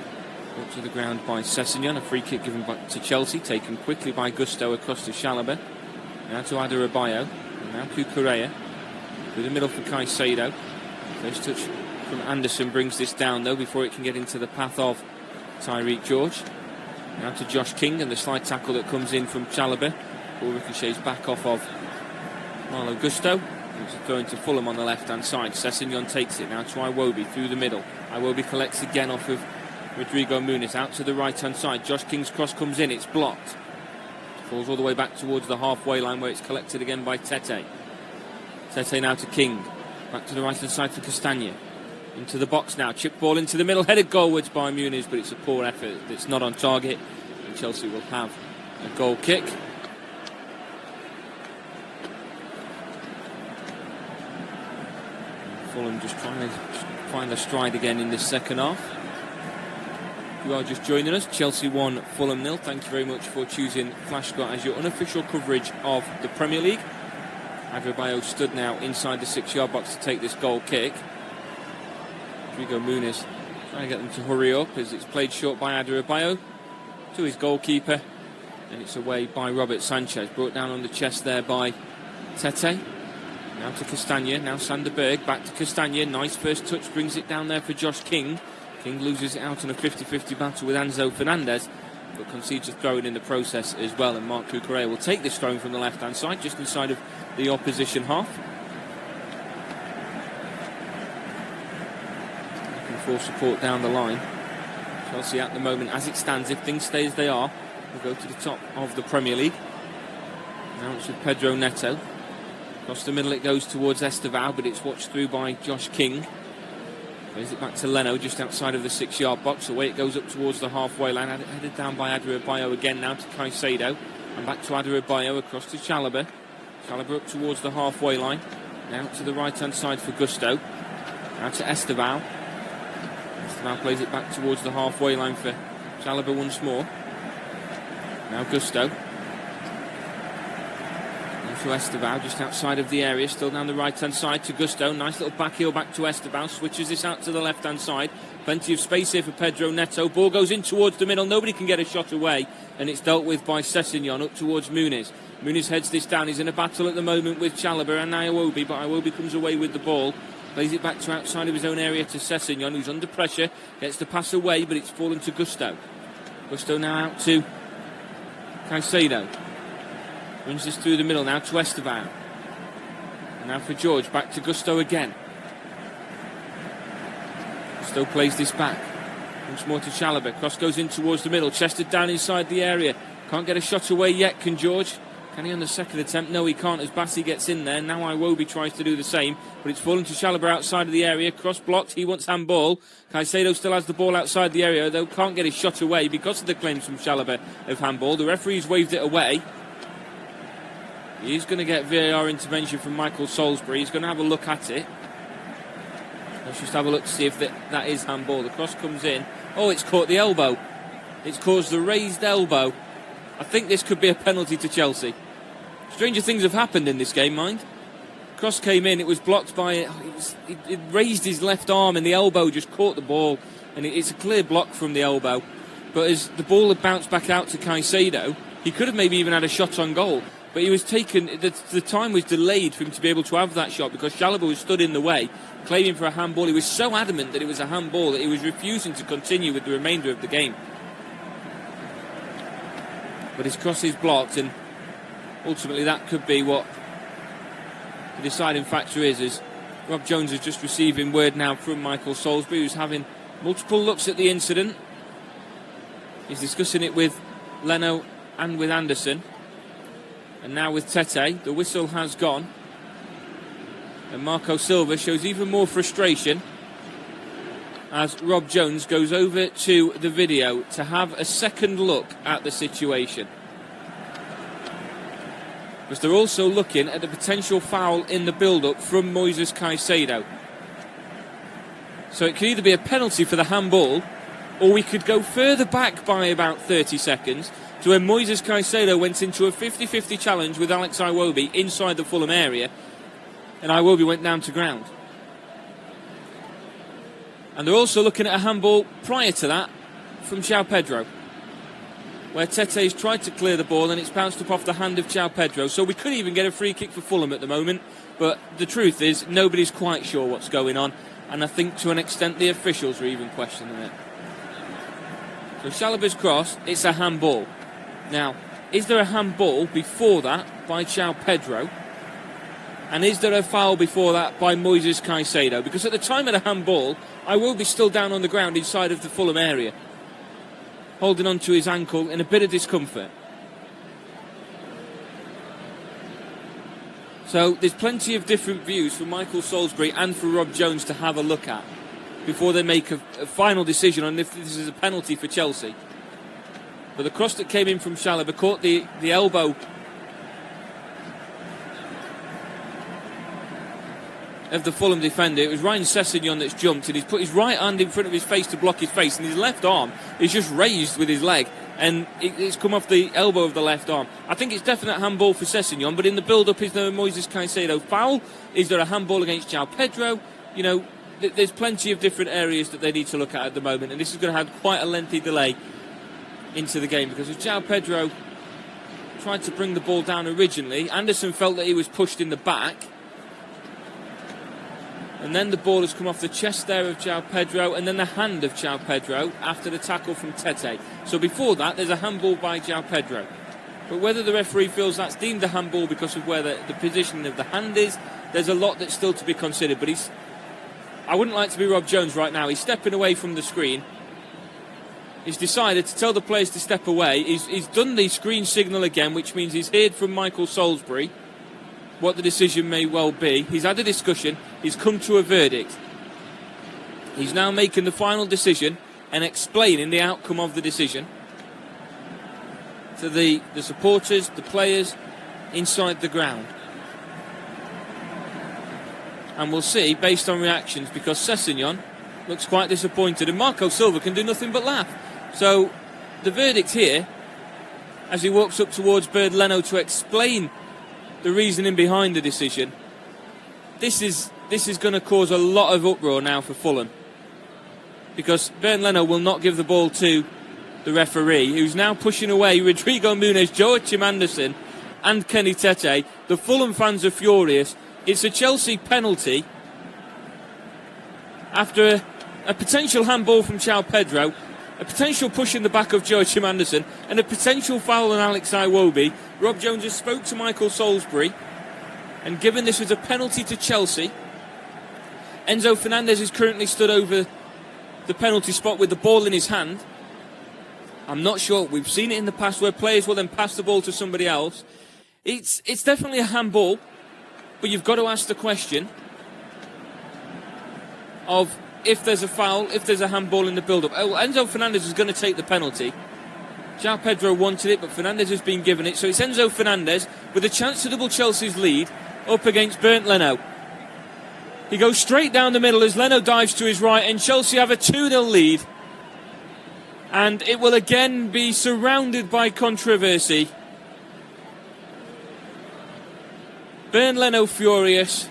Speaker 1: brought to the ground by Sessegnon. A free kick given back to Chelsea, taken quickly by Gusto across to Chalobah. Now to Adarabioyo, and now Cucurella. Through the middle for Caicedo. First touch from Anderson brings this down though before it can get into the path of Tyreek George. Now to Josh King and the slide tackle that comes in from Chalobah. Ball ricochets back off of Malo Gusto. It's a throw into Fulham on the left-hand side. Sessegnon takes it now to Iwobi through the middle. Iwobi collects again off of Rodrigo Muniz out to the right-hand side. Josh King's cross comes in. It's blocked. Falls all the way back towards the halfway line where it's collected again by Tete. Tete now to King. Back to the right-hand side for Castagna. Into the box now. Chip ball into the middle. Headed goalwards by Muniz, but it's a poor effort. It's not on target. And Chelsea will have a goal kick. Fulham just trying to find their stride again in this second half. If you are just joining us, Chelsea 1, Fulham 0. Thank you very much for choosing Flash Score as your unofficial coverage of the Premier League. Adarabioyo stood now inside the 6-yard box to take this goal kick. Rodrigo Muniz trying to get them to hurry up as it's played short by Adarabioyo to his goalkeeper, and it's away by Robert Sanchez. Brought down on the chest there by Tete. Now to Castagna, now Sander Berg, back to Castagna. Nice first touch, brings it down there for Josh King. King loses it out on a 50-50 battle with Enzo Fernandez, but concedes a throw-in the process as well. And Marc Cucurella will take this throw from the left-hand side, just inside of the opposition half. Looking for support down the line. Chelsea at the moment, as it stands, if things stay as they are, will go to the top of the Premier League. Now it's with Pedro Neto. Across the middle it goes towards Estevão, but it's watched through by Josh King. Plays it back to Leno, just outside of the 6-yard box. Away it goes up towards the halfway line. Headed down by Adarabioyo again, now to Caicedo. And back to Adarabioyo, across to Chalobah. Chalobah up towards the halfway line. Now to the right-hand side for Gusto. Now to Estevão. Estevão plays it back towards the halfway line for Chalobah once more. Now Gusto. To Estevão, just outside of the area, still down the right-hand side to Gusto. Nice little back heel back to Estevão, switches this out to the left-hand side. Plenty of space here for Pedro Neto. Ball goes in towards the middle, nobody can get a shot away, and it's dealt with by Sessegnon up towards Muniz. Muniz heads this down, he's in a battle at the moment with Chalobah and Iwobi, but Iwobi comes away with the ball. Plays it back to outside of his own area to Sessegnon, who's under pressure, gets the pass away, but it's fallen to Gusto. Gusto now out to Caicedo. Runs this through the middle now to Estevão. And now for George, back to Gusto again. Gusto plays this back. Once more to Chalobah. Cross goes in towards the middle. Chested down inside the area. Can't get a shot away yet, can George? Can he on the second attempt? No, he can't as Bassi gets in there. Now Iwobi tries to do the same, but it's fallen to Chalobah outside of the area. Cross blocked. He wants handball. Caicedo still has the ball outside the area, though can't get his shot away because of the claims from Chalobah of handball. The referee's waved it away. He's going to get VAR intervention from Michael Salisbury. He's going to have a look at it. Let's just have a look to see if that is handball. The cross comes in. Oh, it's caught the elbow. It's caused the raised elbow I think this could be a penalty to Chelsea. Stranger things have happened in this game, mind. Cross came in, it was blocked by... It raised his left arm and the elbow just caught the ball. And it's a clear block from the elbow. But as the ball had bounced back out to Caicedo, he could have maybe even had a shot on goal. But he was taken... The time was delayed for him to be able to have that shot because Chalobah was stood in the way, claiming for a handball. He was so adamant that it was a handball that he was refusing to continue with the remainder of the game. But his cross is blocked, and ultimately that could be what the deciding factor is, as Rob Jones is just receiving word now from Michael Salisbury, who's having multiple looks at the incident. He's discussing it with Leno and with Anderson, and now with Tete. The whistle has gone, and Marco Silva shows even more frustration as Rob Jones goes over to the video to have a second look at the situation. Because they're also looking at the potential foul in the build-up from Moises Caicedo. So it could either be a penalty for the handball, or we could go further back by about 30 seconds to when Moises Caicedo went into a 50-50 challenge with Alex Iwobi inside the Fulham area, and Iwobi went down to ground. And they're also looking at a handball prior to that from João Pedro, where Tete's tried to clear the ball and it's bounced up off the hand of João Pedro. So we could even get a free kick for Fulham at the moment, but the truth is nobody's quite sure what's going on, and I think to an extent the officials are even questioning it. So Chalobah's cross, it's a handball. Now, is there a handball before that by João Pedro? And is there a foul before that by Moises Caicedo? Because at the time of the handball, I will be still down on the ground inside of the Fulham area, holding on to his ankle in a bit of discomfort. So there's plenty of different views for Michael Salisbury and for Rob Jones to have a look at before they make a final decision on if this is a penalty for Chelsea. But the cross that came in from Chalobah caught the elbow of the Fulham defender. It was Ryan Sessegnon that's jumped, and he's put his right hand in front of his face to block his face, and his left arm is just raised with his leg, and it's come off the elbow of the left arm. I think it's definite handball for Sessegnon, but in the build-up, is there a Moises Caicedo foul? Is there a handball against João Pedro? You know, there's plenty of different areas that they need to look at the moment, and this is going to have quite a lengthy delay into the game, because if João Pedro tried to bring the ball down originally, Anderson felt that he was pushed in the back, and then the ball has come off the chest there of João Pedro, and then the hand of João Pedro after the tackle from Tete. So before that, there's a handball by João Pedro. But whether the referee feels that's deemed a handball because of where the position of the hand is, there's a lot that's still to be considered. But I wouldn't like to be Rob Jones right now. He's stepping away from the screen. He's decided to tell the players to step away. He's done the screen signal again, which means he's heard from Michael Salisbury what the decision may well be. He's had a discussion. He's come to a verdict. He's now making the final decision and explaining the outcome of the decision to the supporters, the players inside the ground. And we'll see, based on reactions, because Sessegnon looks quite disappointed and Marco Silva can do nothing but laugh. So the verdict here, as he walks up towards Bernd Leno to explain the reasoning behind the decision, this is going to cause a lot of uproar now for Fulham, because Bernd Leno will not give the ball to the referee, who's now pushing away Rodrigo Muniz, Joachim Anderson and Kenny Tete. The Fulham fans are furious. It's a Chelsea penalty after a potential handball from João Pedro, a potential push in the back of Joachim Anderson, and a potential foul on Alex Iwobi. Rob Jones has spoke to Michael Salisbury, and given this was a penalty to Chelsea, Enzo Fernandez is currently stood over the penalty spot with the ball in his hand. I'm not sure. We've seen it in the past where players will then pass the ball to somebody else. It's definitely a handball, but you've got to ask the question of if there's a foul, if there's a handball in the build-up. Oh, Enzo Fernandez is going to take the penalty. João Pedro wanted it, but Fernandez has been given it. So it's Enzo Fernandez with a chance to double Chelsea's lead up against Bernd Leno. He goes straight down the middle as Leno dives to his right, and Chelsea have a 2-0 lead And it will again be surrounded by controversy. Bernd Leno furious.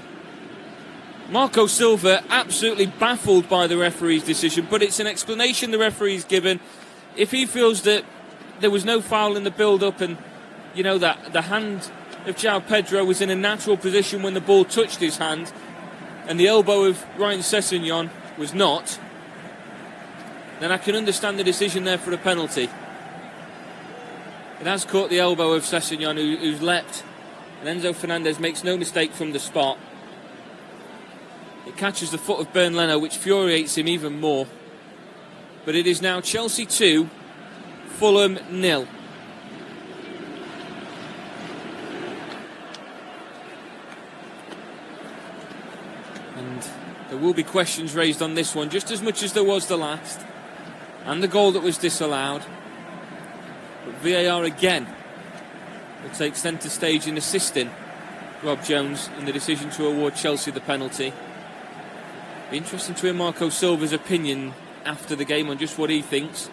Speaker 1: Marco Silva absolutely baffled by the referee's decision, but it's an explanation the referee's given. If he feels that there was no foul in the build-up and, you know, that the hand of João Pedro was in a natural position when the ball touched his hand, and the elbow of Ryan Sessegnon was not, then I can understand the decision there for a penalty. It has caught the elbow of Sessegnon, who's leapt, and Enzo Fernandez makes no mistake from the spot. It catches the foot of Bernd Leno, which infuriates him even more. But it is now Chelsea 2, Fulham 0. And there will be questions raised on this one, just as much as there was the last, and the goal that was disallowed. But VAR again will take centre stage in assisting Rob Jones in the decision to award Chelsea the penalty. Be interesting to hear Marco Silva's opinion after the game on just what he thinks.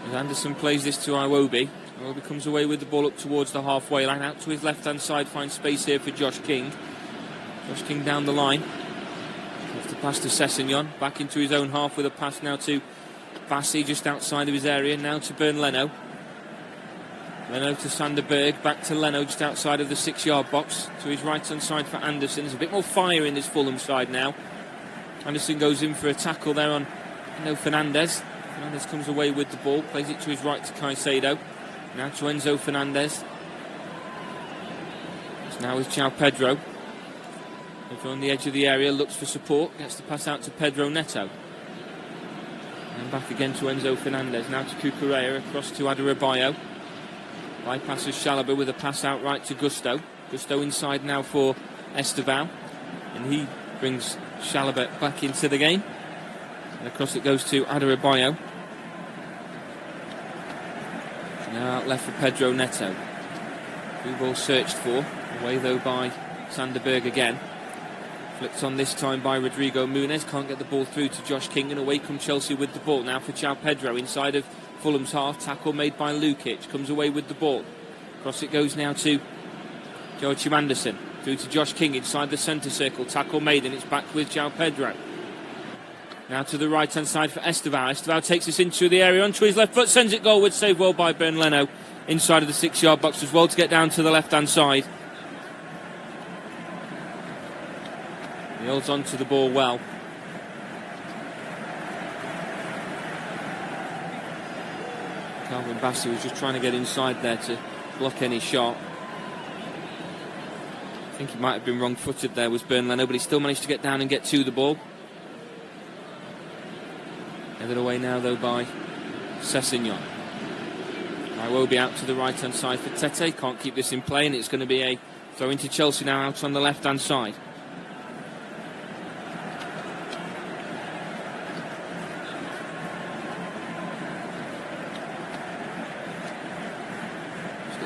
Speaker 1: As Anderson plays this to Iwobi. Iwobi comes away with the ball up towards the halfway line, out to his left-hand side, finds space here for Josh King. Josh King down the line. Left the pass to Sessegnon, back into his own half with a pass now to Bassi just outside of his area, now to Bernd Leno. Leno to Sander Berg, back to Leno just outside of the 6-yard box, to his right-hand side for Anderson. There's a bit more fire in this Fulham side now. Anderson goes in for a tackle there on Fernandez. Fernandez comes away with the ball, plays it to his right to Caicedo. Now to Enzo Fernandez. It's now with João Pedro. Over on the edge of the area, looks for support, gets the pass out to Pedro Neto. And back again to Enzo Fernandez, now to Cucurella, across to Adarabioyo. Bypasses Chalobah with a pass out right to Gusto. Gusto inside now for Estevão. And he brings Chalobah back into the game. And across it goes to Adarabioyo. Now out left for Pedro Neto. Blue ball searched for. Away though by Sander Berg again. Flicked on this time by Rodrigo Muniz. Can't get the ball through to Josh King, and away comes Chelsea with the ball. Now for João Pedro inside of Fulham's half. Tackle made by Lukic. Comes away with the ball. Across it goes now to Joachim Anderson. Through to Josh King inside the centre circle. Tackle made, and it's back with João Pedro. Now to the right hand side for Estevão. Estevão takes this into the area onto his left foot. Sends it goalward. Saved well by Bernd Leno. Inside of the 6-yard box as well to get down to the left hand side. He holds on to the ball well. Calvin Bassey was just trying to get inside there to block any shot. I think he might have been wrong-footed there, was Bernd Leno, but he still managed to get down and get to the ball. Headed away now, though, by Sessegnon. Iwobi out to the right-hand side for Tete. Can't keep this in play, and it's going to be a throw into Chelsea now out on the left-hand side.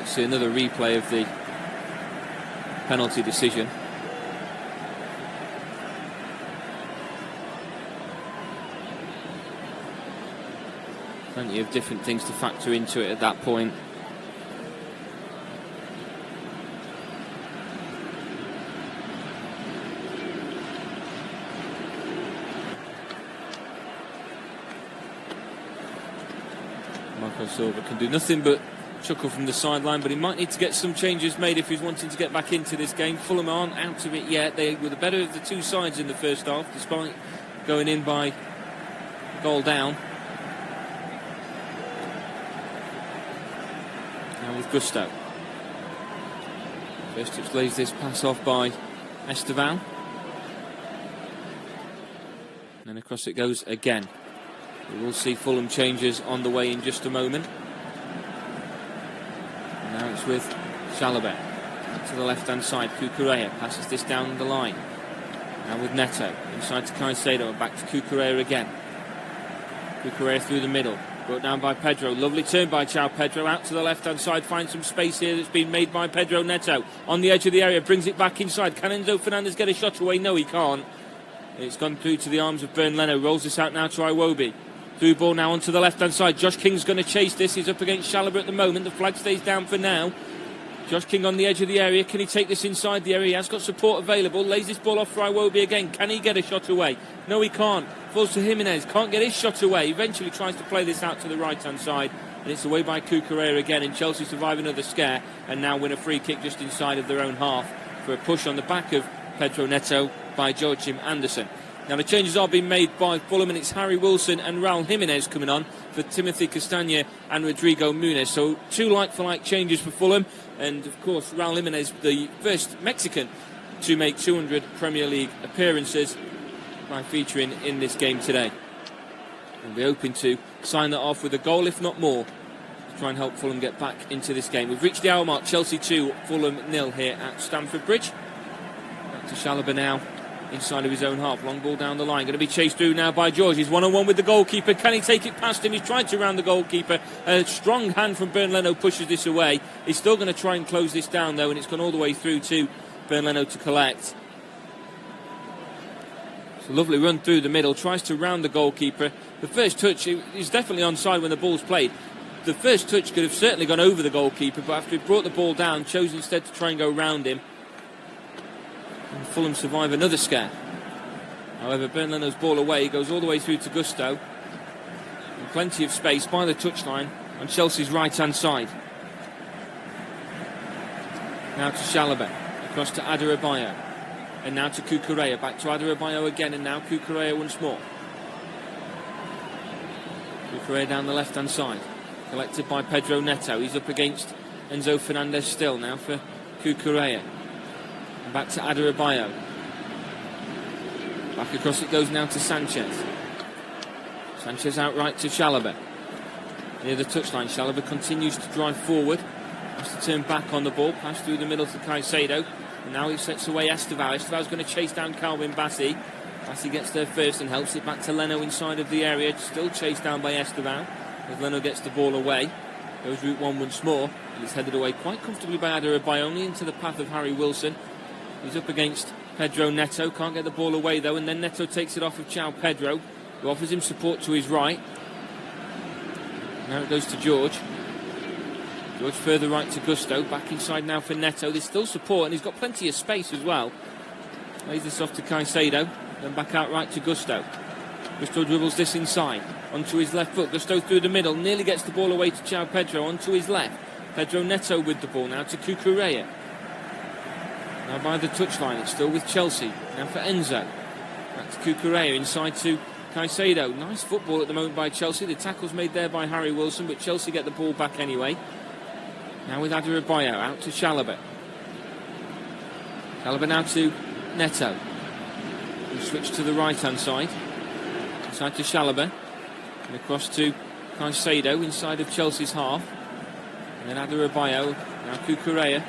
Speaker 1: See another replay of the penalty decision. Plenty of different things to factor into it at that point. Marco Silva can do nothing but chuckle from the sideline, but he might need to get some changes made if he's wanting to get back into this game. Fulham aren't out of it yet. They were the better of the two sides in the first half, despite going in by goal down. Now with Gusto. First touch lays this pass off by Estevão. And across it goes again. We will see Fulham changes on the way in just a moment. Now it's with Chalobah to the left-hand side. Cucurella passes this down the line. Now with Neto inside to Caicedo and back to Cucurella again. Cucurella through the middle, brought down by Pedro. Lovely turn by João Pedro out to the left-hand side. Finds some space here that's been made by Pedro Neto on the edge of the area. Brings it back inside. Can Enzo Fernandez get a shot away? No, he can't. It's gone through to the arms of Bernd Leno. Rolls this out now to Iwobi. Through ball now onto the left-hand side. Josh King's going to chase this. He's up against Chalobah at the moment. The flag stays down for now. Josh King on the edge of the area. Can he take this inside the area? He has got support available. Lays this ball off for Iwobi again. Can he get a shot away? No, he can't. Falls to Jimenez. Can't get his shot away. Eventually tries to play this out to the right-hand side. And it's away by Cucurella again. And Chelsea survive another scare. And now win a free kick just inside of their own half for a push on the back of Pedro Neto by Joachim Andersen. Now the changes are being made by Fulham, and it's Harry Wilson and Raul Jimenez coming on for Timothy Castagne and Rodrigo Muniz. So 2 like-for-like changes for Fulham, and of course Raul Jimenez, the first Mexican to make 200 Premier League appearances by featuring in this game today. We'll be hoping to sign that off with a goal, if not more, to try and help Fulham get back into this game. We've reached the hour mark. Chelsea 2, Fulham 0 here at Stamford Bridge. Back to Chalobah now. Inside of his own half, long ball down the line, going to be chased through now by George. He's one-on-one with the goalkeeper. Can he take it past him? He's tried to round the goalkeeper. A strong hand from Bernd Leno pushes this away. He's still going to try and close this down though, and it's gone all the way through to Bernd Leno to collect. It's a lovely run through the middle, tries to round the goalkeeper. The first touch, he's definitely onside when the ball's played. The first touch could have certainly gone over the goalkeeper, but after he brought the ball down, chose instead to try and go round him. And Fulham survive another scare. However, Bernd Leno's ball away goes all the way through to Gusto. And plenty of space by the touchline on Chelsea's right-hand side. Now to Chalobah, across to Adarabioyo. And now to Cucurella, back to Adarabioyo again, and now Cucurella once more. Cucurella down the left-hand side. Collected by Pedro Neto. He's up against Enzo Fernandez still now for Cucurella. Back to Adarabioyo. Back across it goes now to Sanchez. Sanchez outright to Chalobah. Near the touchline, Chalobah continues to drive forward. Has to turn back on the ball. Pass through the middle to Caicedo. And now he sets away Estevao. Estevao's going to chase down Calvin Bassey. Bassey gets there first and helps it back to Leno inside of the area. Still chased down by Estevao as Leno gets the ball away. Goes route one once more. And it's headed away quite comfortably by Adarabioyo, only into the path of Harry Wilson. He's up against Pedro Neto, can't get the ball away though, and then Neto takes it off of João Pedro, who offers him support to his right. Now it goes to George. George further right to Gusto, back inside now for Neto. There's still support and he's got plenty of space as well. Lays this off to Caicedo, then back out right to Gusto. Gusto dribbles this inside, onto his left foot. Gusto through the middle, nearly gets the ball away to João Pedro, onto his left. Pedro Neto with the ball now to Cucurella. Now by the touchline, it's still with Chelsea. Now for Enzo. Back to Cucurella, inside to Caicedo. Nice football at the moment by Chelsea. The tackle's made there by Harry Wilson, but Chelsea get the ball back anyway. Now with Adarabioyo, out to Chalobah. Chalobah now to Neto. We switch to the right-hand side. Inside to Chalobah. And across to Caicedo, inside of Chelsea's half. And then Adarabioyo, now Cucurella.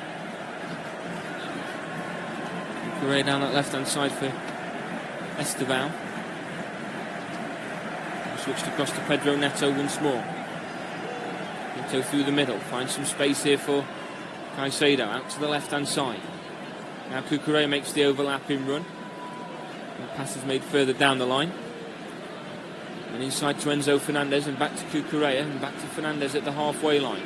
Speaker 1: Cucurella down that left-hand side for Estevao. Switched across to Pedro Neto once more. Neto through the middle, finds some space here for Caicedo, out to the left-hand side. Now Cucurella makes the overlapping run. And the pass is made further down the line. And inside to Enzo Fernandez, and back to Cucurella, and back to Fernandez at the halfway line.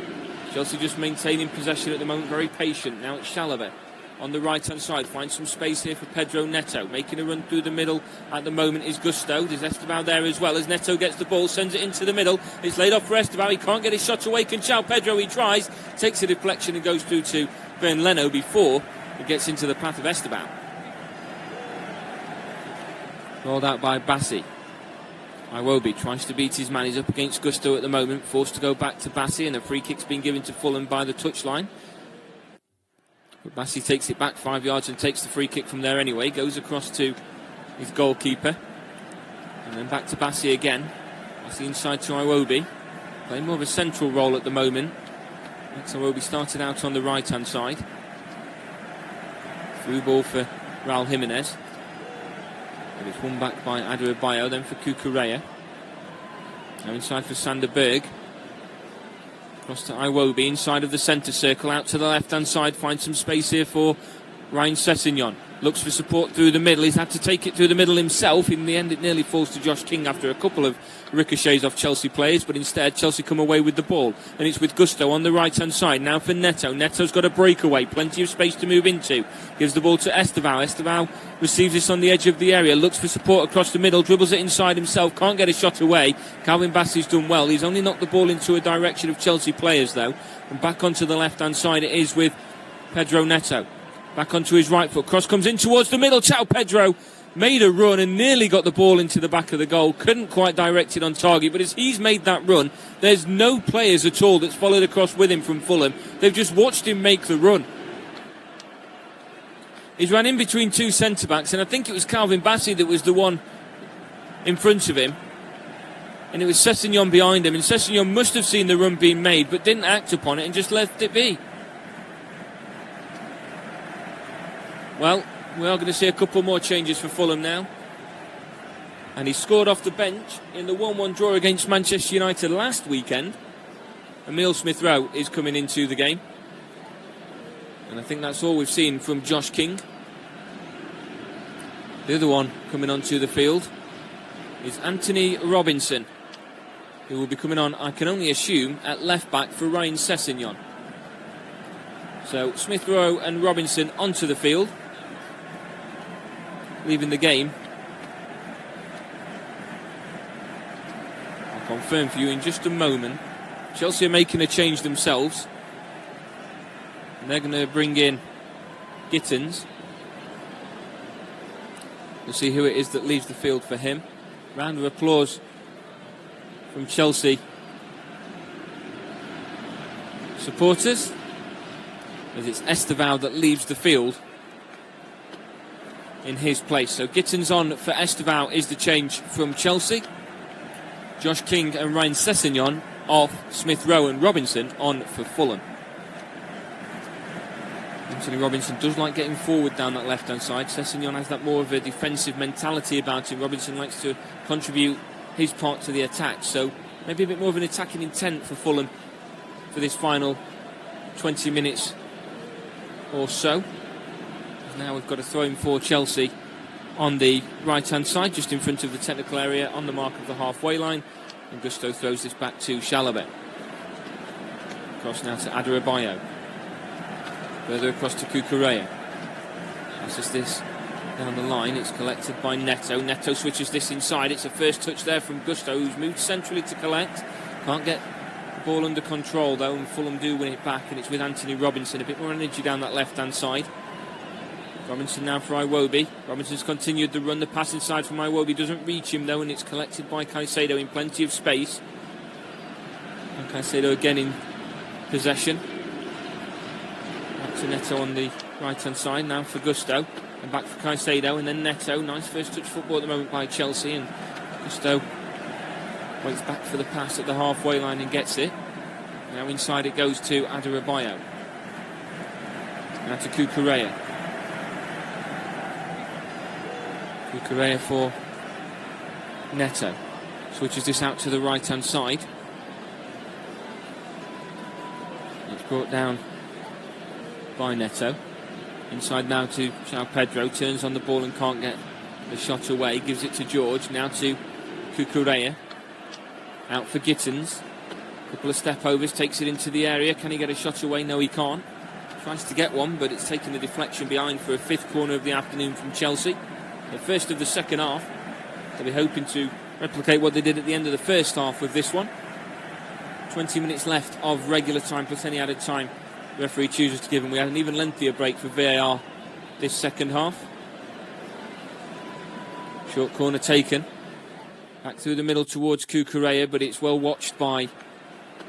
Speaker 1: Chelsea just maintaining possession at the moment, very patient. Now it's Chalobah on the right-hand side, finds some space here for Pedro Neto. Making a run through the middle at the moment is Gusto. There's Estevao there as well as Neto gets the ball, sends it into the middle. It's laid off for Estevao. He can't get his shot away. Can João Pedro? He tries, takes a deflection and goes through to Bernd Leno before it gets into the path of Estevao. Rolled out by Bassey. Iwobi tries to beat his man. He's up against Gusto at the moment, forced to go back to Bassey, and a free kick's been given to Fulham by the touchline. But Bassey takes it back 5 yards and takes the free kick from there anyway. Goes across to his goalkeeper. And then back to Bassey again. Bassey inside to Iwobi. Playing more of a central role at the moment. Iwobi started out on the right-hand side. Through ball for Raul Jimenez. And it's won back by Adarabioyo, then for Cucurella. Now inside for Sander Berg. Across to Iwobi, inside of the centre circle, out to the left-hand side, finds some space here for Ryan Sessegnon. Looks for support through the middle. He's had to take it through the middle himself. In the end, it nearly falls to Josh King after a couple of ricochets off Chelsea players, but instead Chelsea come away with the ball. And it's with Gusto on the right-hand side. Now for Neto. Neto's got a breakaway. Plenty of space to move into. Gives the ball to Estevao. Estevao receives this on the edge of the area. Looks for support across the middle. Dribbles it inside himself. Can't get a shot away. Calvin Bassey's done well. He's only knocked the ball into a direction of Chelsea players, though. And back onto the left-hand side it is with Pedro Neto. Back onto his right foot. Cross comes in towards the middle. Ciao Pedro made a run and nearly got the ball into the back of the goal. Couldn't quite direct it on target. But as he's made that run, there's no players at all that's followed across with him from Fulham. They've just watched him make the run. He's ran in between two centre-backs, and I think it was Calvin Bassey that was the one in front of him. And it was Sessegnon behind him. And Sessegnon must have seen the run being made, but didn't act upon it and just left it be. Well, we are going to see a couple more changes for Fulham now. And he scored off the bench in the 1-1 draw against Manchester United last weekend. Emile Smith-Rowe is coming into the game. And I think that's all we've seen from Josh King. The other one coming onto the field is Anthony Robinson, who will be coming on, I can only assume, at left-back for Ryan Sessegnon. So Smith-Rowe and Robinson onto the field, leaving the game. I'll confirm for you in just a moment. Chelsea are making a change themselves, and they're going to bring in Gittins. We'll see who it is that leaves the field for him. Round of applause from Chelsea supporters, as it's Estevao that leaves the field in his place. So Gittins on for Estevao is the change from Chelsea. Josh King and Ryan Sessegnon off. Smith-Rowe and Robinson on for Fulham. Anthony Robinson does like getting forward down that left-hand side. Sessegnon has that more of a defensive mentality about him. Robinson likes to contribute his part to the attack. So maybe a bit more of an attacking intent for Fulham for this final 20 minutes or so. Now we've got a throw in for Chelsea on the right-hand side, just in front of the technical area, on the mark of the halfway line. And Gusto throws this back to Chalobah. Across now to Adarabioyo. Further across to Cucurella. Passes this down the line. It's collected by Neto. Neto switches this inside. It's a first touch there from Gusto, who's moved centrally to collect. Can't get the ball under control, though, and Fulham do win it back. And it's with Anthony Robinson. A bit more energy down that left-hand side. Robinson now for Iwobi. Robinson's continued the run. The pass inside from Iwobi doesn't reach him, though, and it's collected by Caicedo in plenty of space. And Caicedo again in possession. Back to Neto on the right-hand side. Now for Gusto. And back for Caicedo, and then Neto. Nice first touch football at the moment by Chelsea. And Gusto waits back for the pass at the halfway line and gets it. Now inside it goes to Adarabioyo. Now to Cucurella. Cucurella for Neto. Switches this out to the right-hand side. It's brought down by Neto. Inside now to João Pedro. Turns on the ball and can't get the shot away. Gives it to George. Now to Cucurella. Out for Gittins. Couple of step overs. Takes it into the area. Can he get a shot away? No, he can't. Tries to get one, but it's taken the deflection behind for a fifth corner of the afternoon from Chelsea. The first of the second half. They'll be hoping to replicate what they did at the end of the first half with this one. 20 minutes left of regular time plus any added time the referee chooses to give them. We had an even lengthier break for VAR this second half. Short corner taken. Back through the middle towards Cucurella, but it's well watched by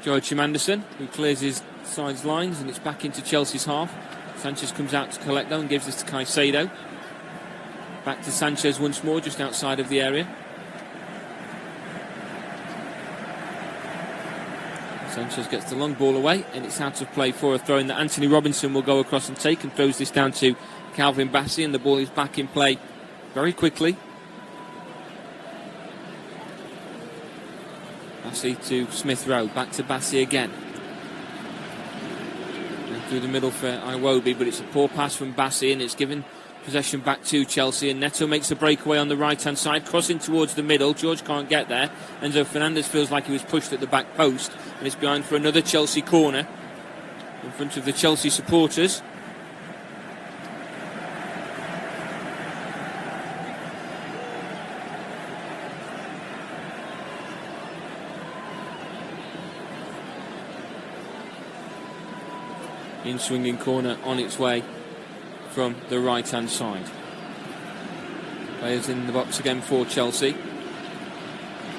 Speaker 1: Joachim Andersen, who clears his sides lines, and it's back into Chelsea's half. Sanchez comes out to collect though and gives this to Caicedo. Back to Sanchez once more, just outside of the area. Sanchez gets the long ball away, and it's out of play for a throw-in that Anthony Robinson will go across and take, and throws this down to Calvin Bassey, and the ball is back in play very quickly. Bassey to Smith-Rowe, back to Bassey again. And through the middle for Iwobi, but it's a poor pass from Bassey, and it's given possession back to Chelsea, and Neto makes a breakaway on the right-hand side, crossing towards the middle. George can't get there. Enzo Fernandez feels like he was pushed at the back post, and it's behind for another Chelsea corner in front of the Chelsea supporters. In swinging corner on its way from the right-hand side. Players in the box again for Chelsea.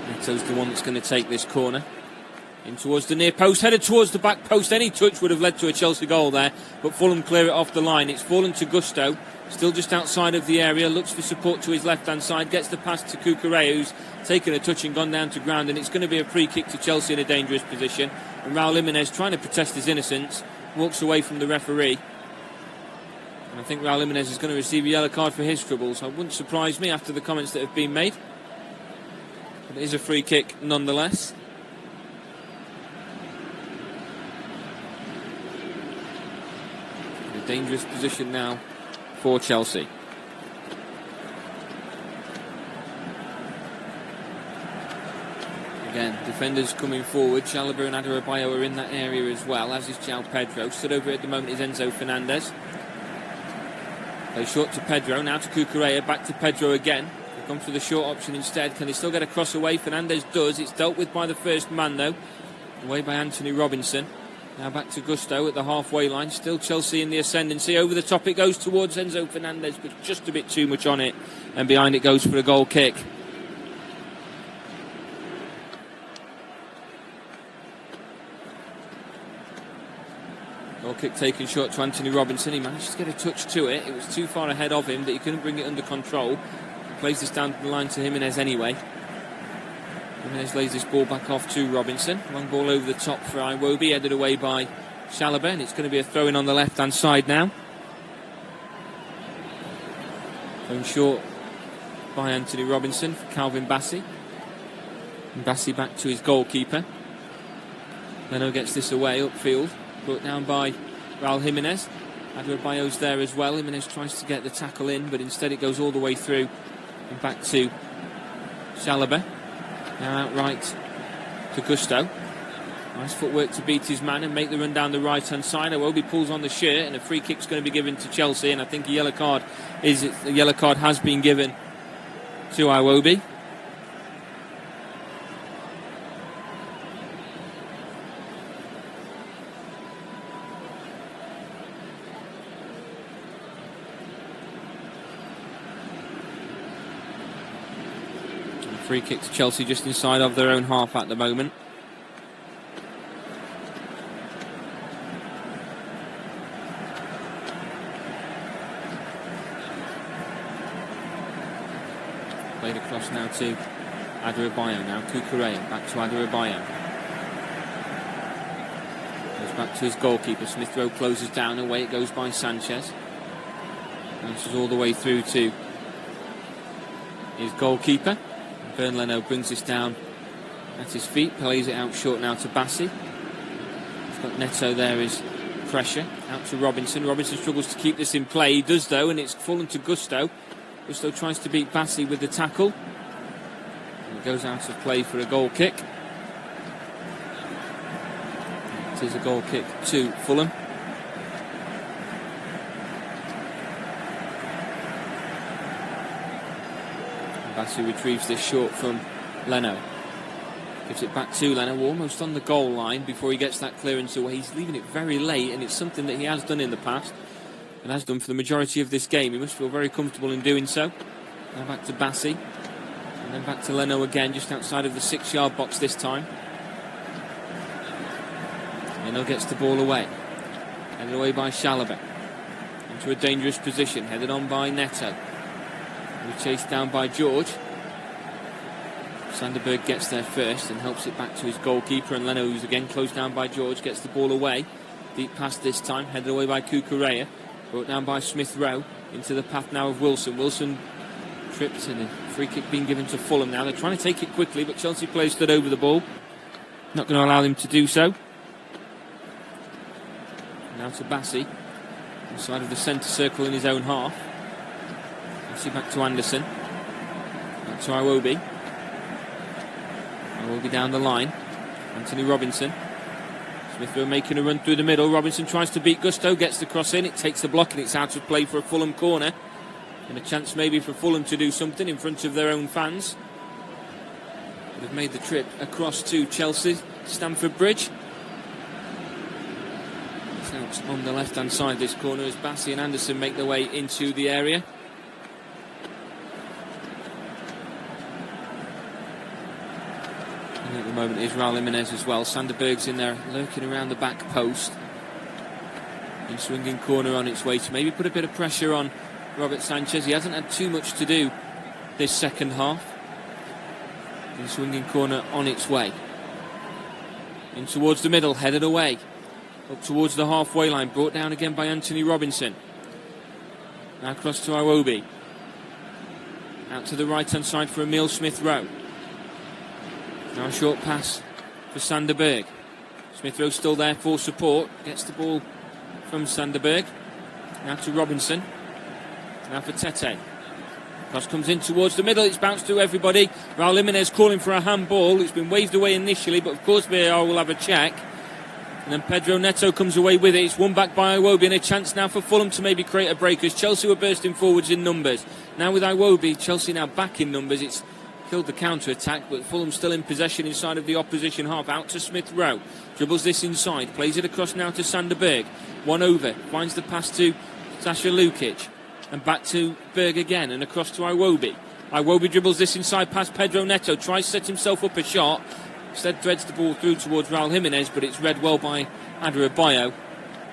Speaker 1: Neto's the one that's going to take this corner. In towards the near post, headed towards the back post. Any touch would have led to a Chelsea goal there, but Fulham clear it off the line. It's fallen to Gusto, still just outside of the area, looks for support to his left-hand side, gets the pass to Cucurella, who's taken a touch and gone down to ground, and it's going to be a free kick to Chelsea in a dangerous position. And Raul Jimenez, trying to protest his innocence, walks away from the referee. And I think Raul Jimenez is going to receive a yellow card for his troubles. It wouldn't surprise me after the comments that have been made. But it is a free kick nonetheless. In a dangerous position now for Chelsea. Again, defenders coming forward. Chalobah and Adebayo are in that area as well, as is João Pedro. Stood over at the moment is Enzo Fernandez. Play short to Pedro, now to Cucurella, back to Pedro again. They come for the short option instead. Can they still get a cross away? Fernandez does. It's dealt with by the first man though. Away by Anthony Robinson. Now back to Gusto at the halfway line. Still Chelsea in the ascendancy. Over the top it goes towards Enzo Fernandez, but just a bit too much on it. And behind it goes for a goal kick. Goal kick taken short to Anthony Robinson. He managed to get a touch to it. It was too far ahead of him that he couldn't bring it under control. He plays this down the line to Jimenez anyway. Jimenez lays this ball back off to Robinson. Long ball over the top for Iwobi, headed away by Chalobah, and it's going to be a throw-in on the left-hand side now. Thrown short by Anthony Robinson for Calvin Bassey. And Bassey back to his goalkeeper. Leno gets this away upfield. Brought down by Raul Jimenez. Adebayo's there as well. Jimenez tries to get the tackle in, but instead it goes all the way through and back to Chalobah. Now outright to Gusto. Nice footwork to beat his man and make the run down the right-hand side. Iwobi pulls on the shirt, and a free kick's going to be given to Chelsea, and I think a yellow card has been given to Iwobi. Free kick to Chelsea just inside of their own half at the moment. Played across now to Adebayo. Now Cucurella, back to Adebayo. Goes back to his goalkeeper. Smith Rowe closes down. Away it goes by Sanchez. Bounces all the way through to his goalkeeper. Bernd Leno brings this down at his feet, plays it out short now to Bassey. He's got Neto there as pressure, out to Robinson. Robinson struggles to keep this in play, he does though, and it's fallen to Gusto. Gusto tries to beat Bassey with the tackle. And it goes out of play for a goal kick. It is a goal kick to Fulham. Bassey retrieves this short from Leno. Gives it back to Leno, almost on the goal line before he gets that clearance away. He's leaving it very late, and it's something that he has done in the past and has done for the majority of this game. He must feel very comfortable in doing so. Now back to Bassey, and then back to Leno again, just outside of the 6-yard box this time. Leno gets the ball away. Headed away by Chalobah. Into a dangerous position, headed on by Neto. Chased down by George. Sanderberg gets there first and helps it back to his goalkeeper, and Leno, who's again closed down by George, gets the ball away. Deep pass this time, headed away by Cucurella. Brought down by Smith Rowe into the path now of Wilson. Wilson tripped, and a free kick being given to Fulham now. They're trying to take it quickly, but Chelsea players stood over the ball. Not going to allow them to do so. Now to Bassey, inside of the centre circle in his own half. Bassey back to Anderson. Back to Iwobi. Iwobi down the line. Anthony Robinson. Smith Rowe making a run through the middle. Robinson tries to beat Gusto, gets the cross in. It takes the block and it's out of play for a Fulham corner. And a chance maybe for Fulham to do something in front of their own fans. They've made the trip across to Chelsea, Stamford Bridge. It's out on the left-hand side, this corner, as Bassey and Anderson make their way into the area. And at the moment is Raul Jimenez as well. Sanderberg's in there lurking around the back post. And swinging corner on its way to maybe put a bit of pressure on Robert Sanchez. He hasn't had too much to do this second half. And swinging corner on its way. In towards the middle, headed away. Up towards the halfway line, brought down again by Anthony Robinson. Now across to Iwobi. Out to the right-hand side for Emile Smith Rowe. Now a short pass for Sanderberg. Smith Rowe still there for support. Gets the ball from Sanderberg. Now to Robinson. Now for Tete. Cross comes in towards the middle. It's bounced through everybody. Raul Jimenez calling for a handball. It's been waved away initially, but of course VAR will have a check. And then Pedro Neto comes away with it. It's won back by Iwobi, and a chance now for Fulham to maybe create a break as Chelsea were bursting forwards in numbers. Now with Iwobi, Chelsea now back in numbers. It's killed the counter-attack, but Fulham still in possession inside of the opposition half. Out to Smith Rowe. Dribbles this inside. Plays it across now to Sanderberg. One over. Finds the pass to Sasha Lukic. And back to Berg again, and across to Iwobi. Iwobi dribbles this inside past Pedro Neto. Tries to set himself up a shot. Instead threads the ball through towards Raul Jimenez, but it's read well by Adebayo.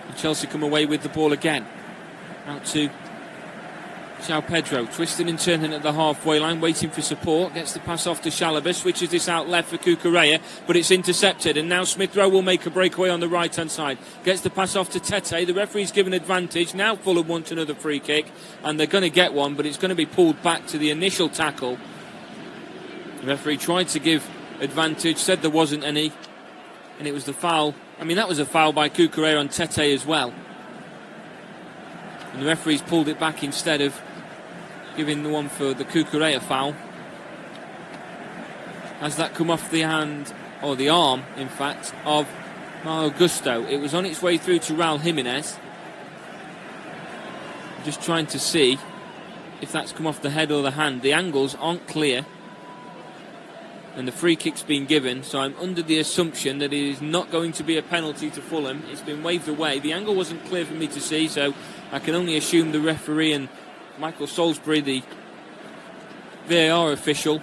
Speaker 1: And Chelsea come away with the ball again. Out to João Pedro, twisting and turning at the halfway line, waiting for support. Gets the pass off to Chalobah, switches this out left for Cucurella, but it's intercepted. And now Smith Rowe will make a breakaway on the right-hand side. Gets the pass off to Tete. The referee's given advantage. Now Fulham want another free kick, and they're going to get one, but it's going to be pulled back to the initial tackle. The referee tried to give advantage, said there wasn't any, and it was the foul. I mean, that was a foul by Cucurella on Tete as well. And the referee's pulled it back instead of giving the one for the Cucurella foul. Has that come off the hand, or the arm, in fact, of Malo Gusto? It was on its way through to Raul Jimenez. Just trying to see if that's come off the head or the hand. The angles aren't clear. And the free kick's been given, so I'm under the assumption that it is not going to be a penalty to Fulham. It's been waved away. The angle wasn't clear for me to see, so I can only assume the referee and Michael Salisbury, the VAR official,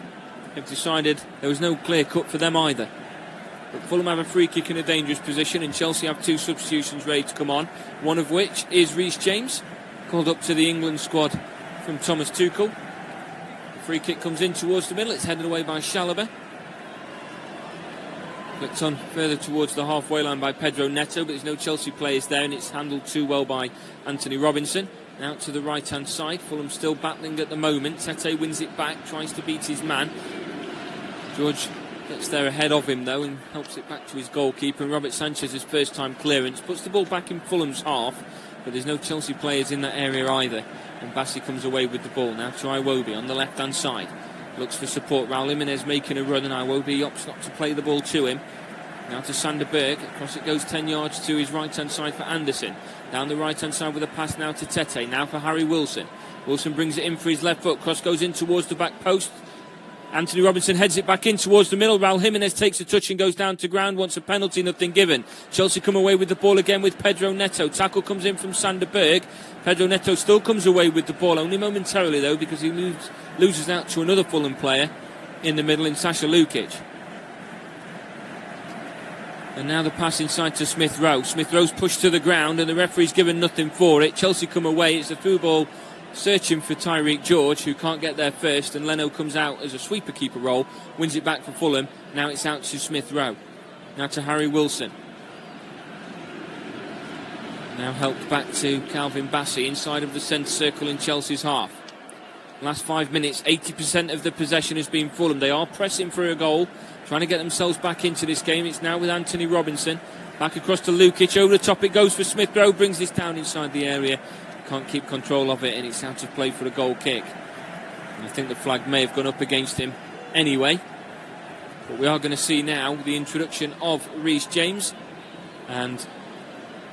Speaker 1: have decided there was no clear cut for them either. But Fulham have a free kick in a dangerous position, and Chelsea have two substitutions ready to come on, one of which is Reece James, called up to the England squad from Thomas Tuchel. The free kick comes in towards the middle. It's headed away by Chalobah. Flicked on further towards the halfway line by Pedro Neto, but there's no Chelsea players there, and it's handled too well by Anthony Robinson. Out to the right-hand side. Fulham still battling at the moment. Tete wins it back, tries to beat his man. George gets there ahead of him, though, and helps it back to his goalkeeper. And Robert Sanchez's first-time clearance puts the ball back in Fulham's half, but there's no Chelsea players in that area either. And Bassey comes away with the ball. Now to Iwobi on the left-hand side. Looks for support. Raul Jimenez making a run, and Iwobi opts not to play the ball to him. Now to Sanderberg. Across it goes 10 yards to his right-hand side for Anderson. Down the right-hand side with a pass now to Tete. Now for Harry Wilson. Wilson brings it in for his left foot. Cross goes in towards the back post. Anthony Robinson heads it back in towards the middle. Raul Jimenez takes a touch and goes down to ground. Wants a penalty, nothing given. Chelsea come away with the ball again with Pedro Neto. Tackle comes in from Sanderberg. Pedro Neto still comes away with the ball, only momentarily though, because he loses out to another Fulham player in the middle in Sasha Lukic. And now the pass inside to Smith Rowe. Smith Rowe's pushed to the ground and the referee's given nothing for it. Chelsea come away. It's a through ball searching for Tyreek George, who can't get there first, and Leno comes out as a sweeper keeper role, wins it back for Fulham. Now it's out to Smith Rowe. Now to Harry Wilson. Now helped back to Calvin Bassey inside of the centre circle in Chelsea's half. Last 5 minutes, 80% of the possession has been Fulham. They are pressing for a goal, trying to get themselves back into this game. It's now with Anthony Robinson. Back across to Lukic. Over the top it goes for Smith Rowe. Brings this down inside the area. Can't keep control of it, and it's out of play for a goal kick. I think the flag may have gone up against him anyway. But we are going to see now the introduction of Reece James and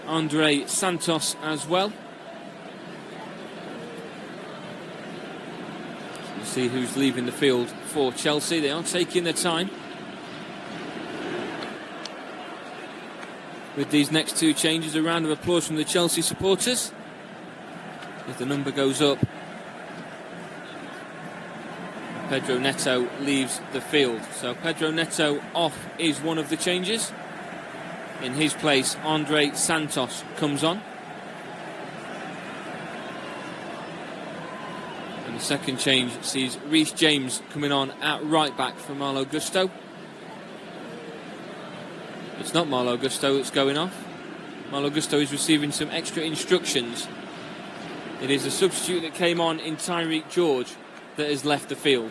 Speaker 1: Andre Santos as well. So we'll see who's leaving the field for Chelsea. They are taking their time with these next two changes. A round of applause from the Chelsea supporters as the number goes up. Pedro Neto leaves the field. So Pedro Neto off is one of the changes. In his place, Andre Santos comes on. And the second change sees Reece James coming on at right back for Malo Gusto. It's not Malo Gusto that's going off. Malo Gusto is receiving some extra instructions. It is a substitute that came on in Tyreek George that has left the field.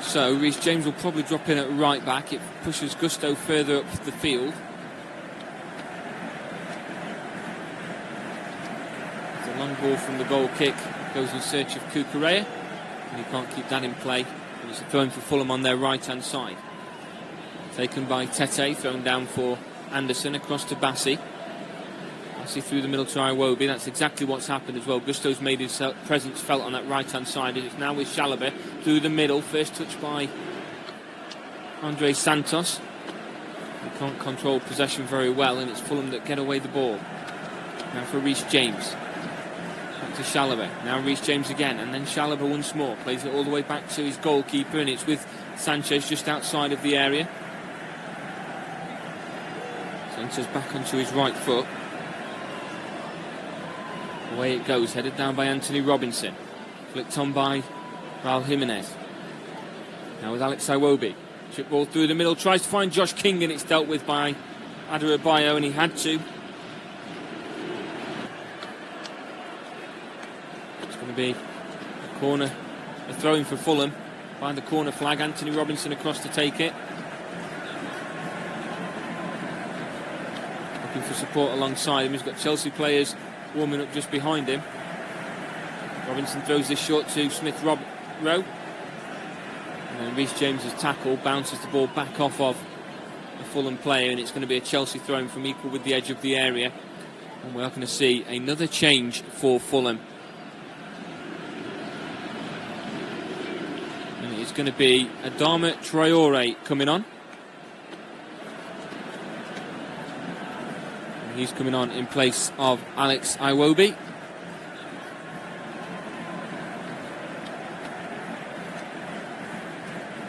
Speaker 1: So Reece James will probably drop in at right back. It pushes Gusto further up the field. It's a long ball from the goal kick. Goes in search of Cucurella. And he can't keep that in play. And it's a throw for Fulham on their right hand side. Taken by Tete, thrown down for Anderson across to Bassi. Bassi through the middle to Iwobi. That's exactly what's happened as well. Gusto's made his presence felt on that right hand side. It's now with Chalobah through the middle. First touch by Andre Santos. He can't control possession very well, and it's Fulham that get away the ball. Now for Reece James. Back to Chalobah. Now Reece James again, and then Chalobah once more. Plays it all the way back to his goalkeeper, and it's with Sanchez just outside of the area. Sanchez back onto his right foot. Away it goes, headed down by Anthony Robinson. Flicked on by Raul Jimenez. Now with Alex Iwobi. Chip ball through the middle, tries to find Josh King, and it's dealt with by Adebayo, and he had to. It's going to be a corner, a throw-in for Fulham. By the corner flag, Anthony Robinson across to take it. Looking for support alongside him. He's got Chelsea players warming up just behind him. Robinson throws this short to Smith-Rowe. And then Reece James' tackle bounces the ball back off of a Fulham player, and it's going to be a Chelsea throw-in from equal with the edge of the area. And we're going to see another change for Fulham. And it's going to be Adama Traore coming on. He's coming on in place of Alex Iwobi.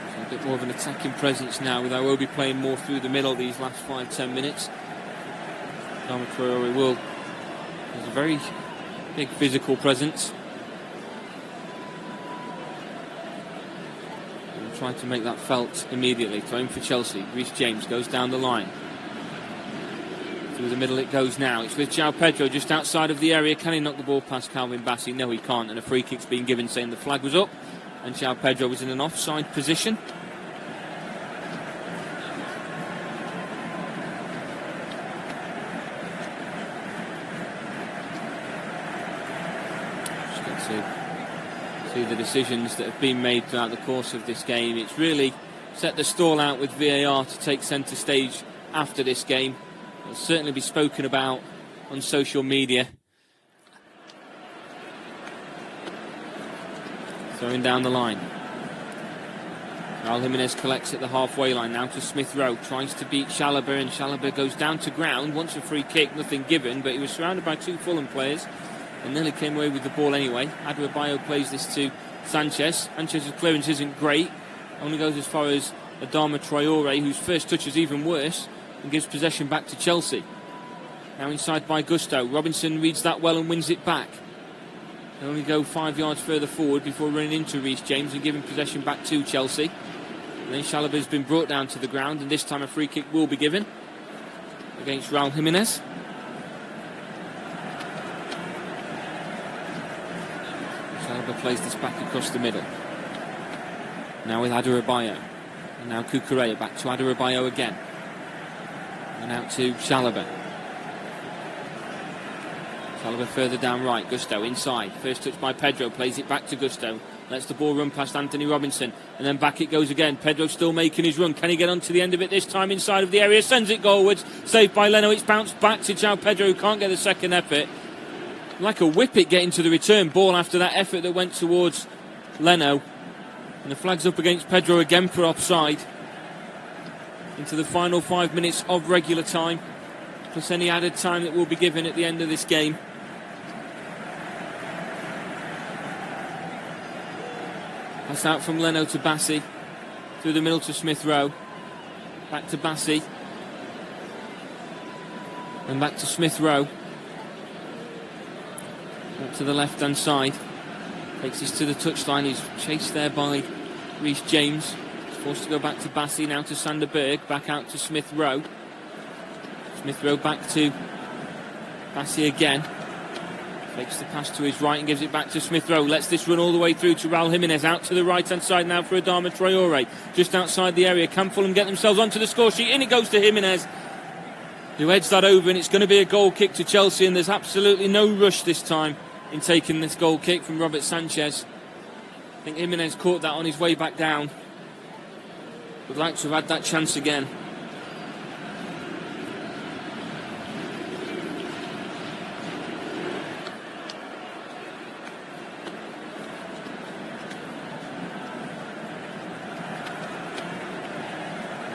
Speaker 1: So a bit more of an attacking presence now, with Iwobi playing more through the middle these last 5-10 minutes. Adama Traore has a very big physical presence. And trying to make that felt immediately. Throwing for Chelsea. Reece James goes down the line. Through the middle it goes now. It's with João Pedro just outside of the area. Can he knock the ball past Calvin Bassi? No, he can't. And a free kick's been given, saying the flag was up. And João Pedro was in an offside position. Just got to see the decisions that have been made throughout the course of this game. It's really set the stall out with VAR to take centre stage after this game. It'll certainly be spoken about on social media. Throwing down the line. Raul Jimenez collects at the halfway line now to Smith-Rowe. Tries to beat Chalobah, and Chalobah goes down to ground. Wants a free kick, nothing given, but he was surrounded by two Fulham players and nearly came away with the ball anyway. Adebayo plays this to Sanchez. Sanchez's clearance isn't great. Only goes as far as Adama Traore, whose first touch is even worse, and gives possession back to Chelsea. Now inside by Gusto. Robinson reads that well and wins it back. They only go 5 yards further forward before running into Reece James and giving possession back to Chelsea. And then Chalobah has been brought down to the ground, and this time a free kick will be given against Raul Jimenez. Chalobah plays this back across the middle. Now with Adebayo. And now Cucurella back to Adebayo again. And out to Chalobah. Chalobah further down right. Gusto inside. First touch by Pedro. Plays it back to Gusto. Lets the ball run past Anthony Robinson. And then back it goes again. Pedro still making his run. Can he get onto the end of it this time inside of the area? Sends it goalwards. Saved by Leno. It's bounced back to João Pedro, who can't get the second effort. Like a whippet getting to the return ball after that effort that went towards Leno. And the flag's up against Pedro again for offside. Into the final 5 minutes of regular time, plus any added time that will be given at the end of this game. Pass out from Leno to Bassi, through the middle to Smith Rowe, back to Bassi, and back to Smith Rowe, up to the left hand side, takes this to the touchline. He's chased there by Reece James. Forced to go back to Bassi, now to Sander Berg, back out to Smith Rowe. Smith Rowe back to Bassi again. Takes the pass to his right and gives it back to Smith Rowe. Lets this run all the way through to Raul Jimenez. Out to the right hand side now for Adama Traore. Just outside the area. Can Fulham get themselves onto the score sheet? In it goes to Jimenez, who heads that over, and it's going to be a goal kick to Chelsea. And there's absolutely no rush this time in taking this goal kick from Robert Sanchez. I think Jimenez caught that on his way back down. Would like to have had that chance again.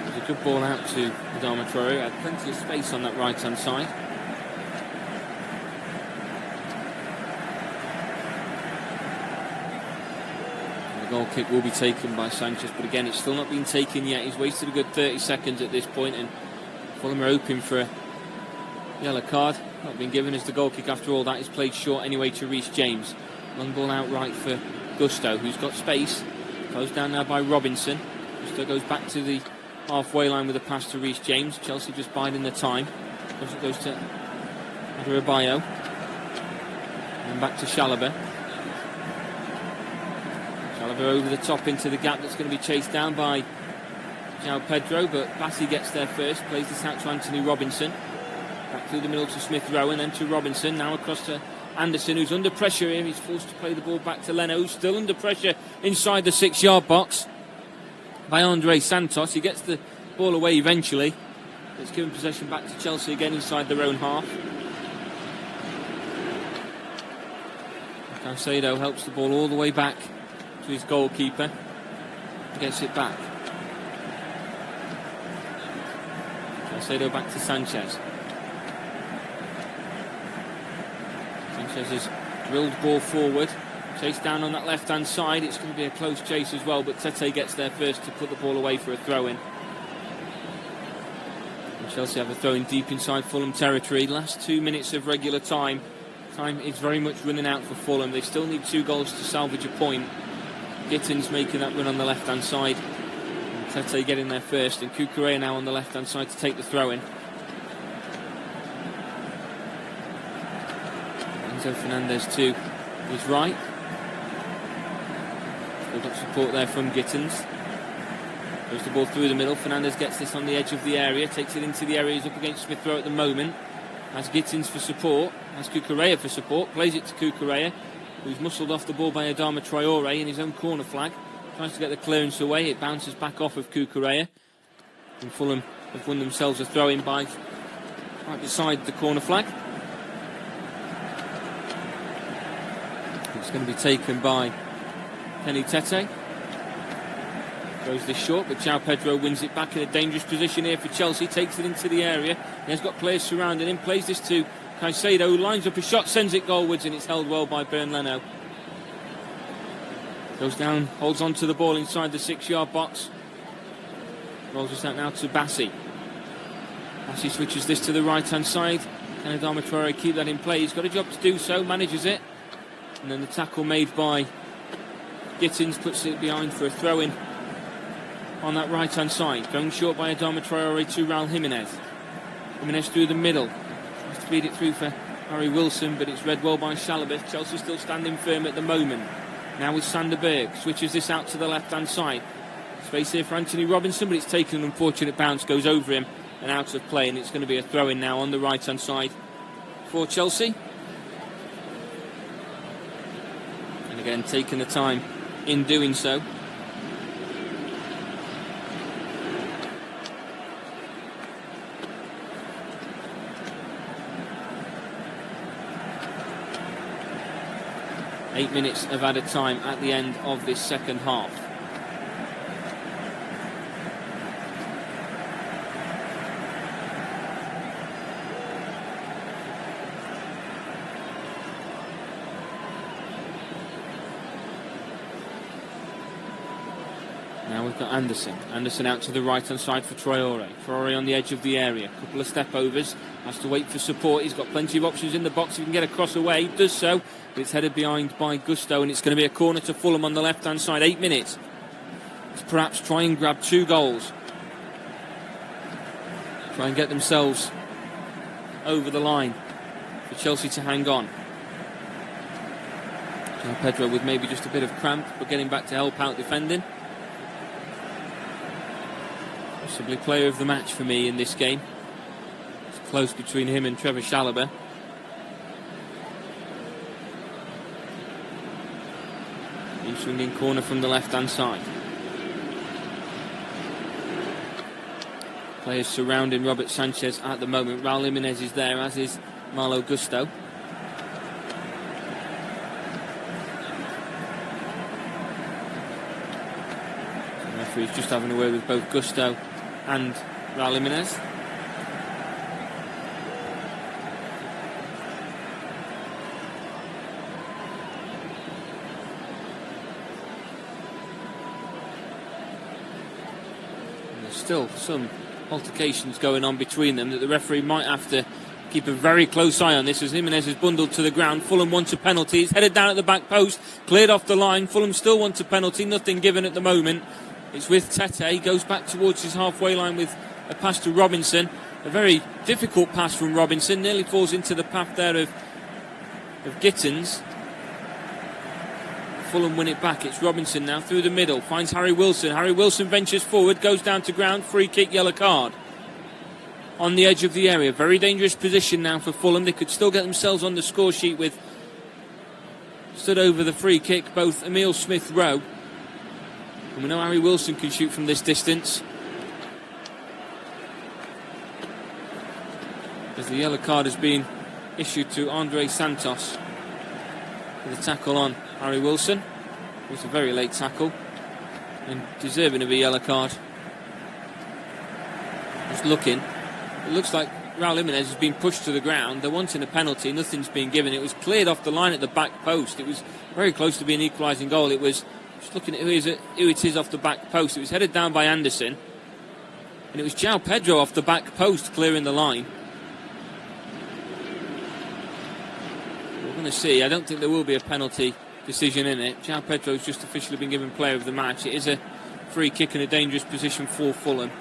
Speaker 1: There's a good ball out to Adama Traore. Had plenty of space on that right hand side. Goal kick will be taken by Sanchez, but again it's still not been taken yet. He's wasted a good 30 seconds at this point, and Fulham are hoping for a yellow card. Not been given as the goal kick after all. That is played short anyway to Reece James. Long ball out right for Gusto, who's got space. Closed down now by Robinson. Gusto goes back to the halfway line with a pass to Reece James. Chelsea just biding the time. It goes to Adebayo. And back to Chalobah. Over the top into the gap that's going to be chased down by João Pedro, but Bassi gets there first, plays this out to Anthony Robinson, back through the middle to Smith Rowe and then to Robinson, now across to Anderson, who's under pressure here. He's forced to play the ball back to Leno, who's still under pressure inside the 6-yard box by Andre Santos. He gets the ball away eventually. It's given possession back to Chelsea again inside their own half. Caicedo helps the ball all the way back to his goalkeeper, gets it back. Caicedo back to Sanchez. Sanchez has drilled ball forward, chased down on that left hand side. It's going to be a close chase as well, but Tete gets there first to put the ball away for a throw-in. And Chelsea have a throw-in deep inside Fulham territory. Last 2 minutes of regular time. Time is very much running out for Fulham. They still need 2 goals to salvage a point. Gittins making that run on the left-hand side. And Tete getting there first. And Cucurella now on the left-hand side to take the throw-in. Enzo Fernandez to his right. Still got support there from Gittins. Goes the ball through the middle. Fernandez gets this on the edge of the area. Takes it into the area. He's up against Smith Rowe at the moment. Has Gittins for support. Has Cucurella for support. Plays it to Cucurella, who's muscled off the ball by Adama Traore in his own corner flag. Tries to get the clearance away. It bounces back off of Cucurella. And Fulham have won themselves a throw-in by right beside the corner flag. It's going to be taken by Kenny Tete. Goes this short, but João Pedro wins it back in a dangerous position here for Chelsea. Takes it into the area. He has got players surrounding him. Plays this to Caicedo, who lines up a shot, sends it goalwards, and it's held well by Bernd Leno. Goes down, holds on to the ball inside the 6-yard box. Rolls this out now to Bassi. Bassi switches this to the right-hand side. Can Adama Traore keep that in play? He's got a job to do so, manages it. And then the tackle made by Gittins puts it behind for a throw-in on that right-hand side. Going short by Adama Traore to Raul Jimenez. Jimenez through the middle. Tries to feed it through for Harry Wilson, but it's read well by Chalobah. Chelsea still standing firm at the moment. Now with Sander Berg. Switches this out to the left-hand side. Space here for Anthony Robinson, but it's taken an unfortunate bounce. Goes over him and out of play, and it's going to be a throw-in now on the right-hand side for Chelsea. Again, taking the time in doing so. Eight minutes of added time at the end of this second half. Now we've got Anderson. Anderson out to the right-hand side for Traore. Traore on the edge of the area. Couple of step-overs. Has to wait for support. He's got plenty of options in the box. If he can get a cross away, he does so. But it's headed behind by Gusto, and it's going to be a corner to Fulham on the left-hand side. 8 minutes. Let's perhaps try and grab 2 goals. Try and get themselves over the line for Chelsea to hang on. Pedro with maybe just a bit of cramp, but getting back to help out defending. Possibly player of the match for me in this game. It's close between him and Trevor Chalobah. Swinging corner from the left-hand side. Players surrounding Robert Sanchez at the moment. Raul Jimenez is there, as is Malo Gusto. The referee's just having a word with both Gusto and Raul Jimenez. Still some altercations going on between them that the referee might have to keep a very close eye on this, as Jimenez is bundled to the ground. Fulham wants a penalty. He's headed down at the back post, cleared off the line. Fulham still wants a penalty, nothing given at the moment. It's with Tete. He goes back towards his halfway line with a pass to Robinson. A very difficult pass from Robinson, nearly falls into the path there of Gittins. Fulham win it back. It's Robinson now through the middle, finds Harry Wilson. Harry Wilson ventures forward, goes down to ground, free kick, yellow card. On the edge of the area, very dangerous position now for Fulham. They could still get themselves on the score sheet with, stood over the free kick, both Emile Smith-Rowe. And we know Harry Wilson can shoot from this distance. As the yellow card has been issued to Andre Santos for the tackle on Harry Wilson. It was a very late tackle and deserving of a yellow card. Just looking, it looks like Raul Jimenez has been pushed to the ground. They're wanting a penalty, nothing's been given. It was cleared off the line at the back post. It was very close to being an equalising goal. It was, just looking at who it is off the back post, it was headed down by Anderson, and it was João Pedro off the back post clearing the line. We're going to see. I don't think there will be a penalty decision in it. João Pedro's just officially been given player of the match. It is a free kick in a dangerous position for Fulham.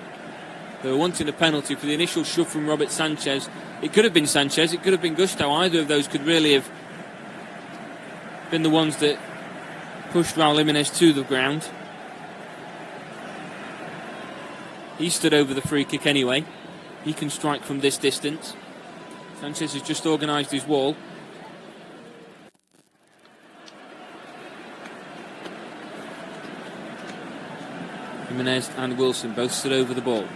Speaker 1: They were wanting a penalty for the initial shove from Robert Sanchez. It could have been Sanchez, it could have been Gusto. Either of those could really have been the ones that pushed Raul Jimenez to the ground. He stood over the free kick anyway. He can strike from this distance. Sanchez has just organised his wall. Jimenez and Wilson both stood over the ball.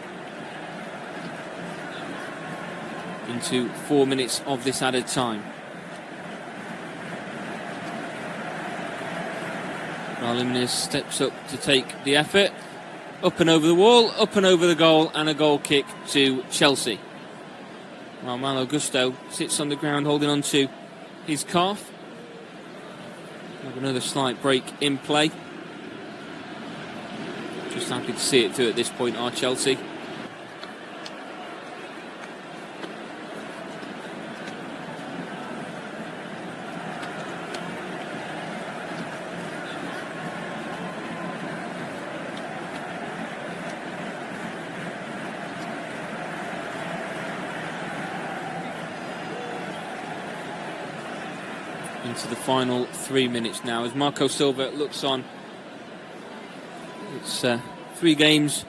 Speaker 1: Into 4 minutes of this added time. Raul Jimenez steps up to take the effort. Up and over the wall, up and over the goal, and a goal kick to Chelsea. While Malo Gusto sits on the ground holding on to his calf. Have another slight break in play. Just happy to see it through at this point, are Chelsea. Into the final 3 minutes now as Marco Silva looks on. It's 3 games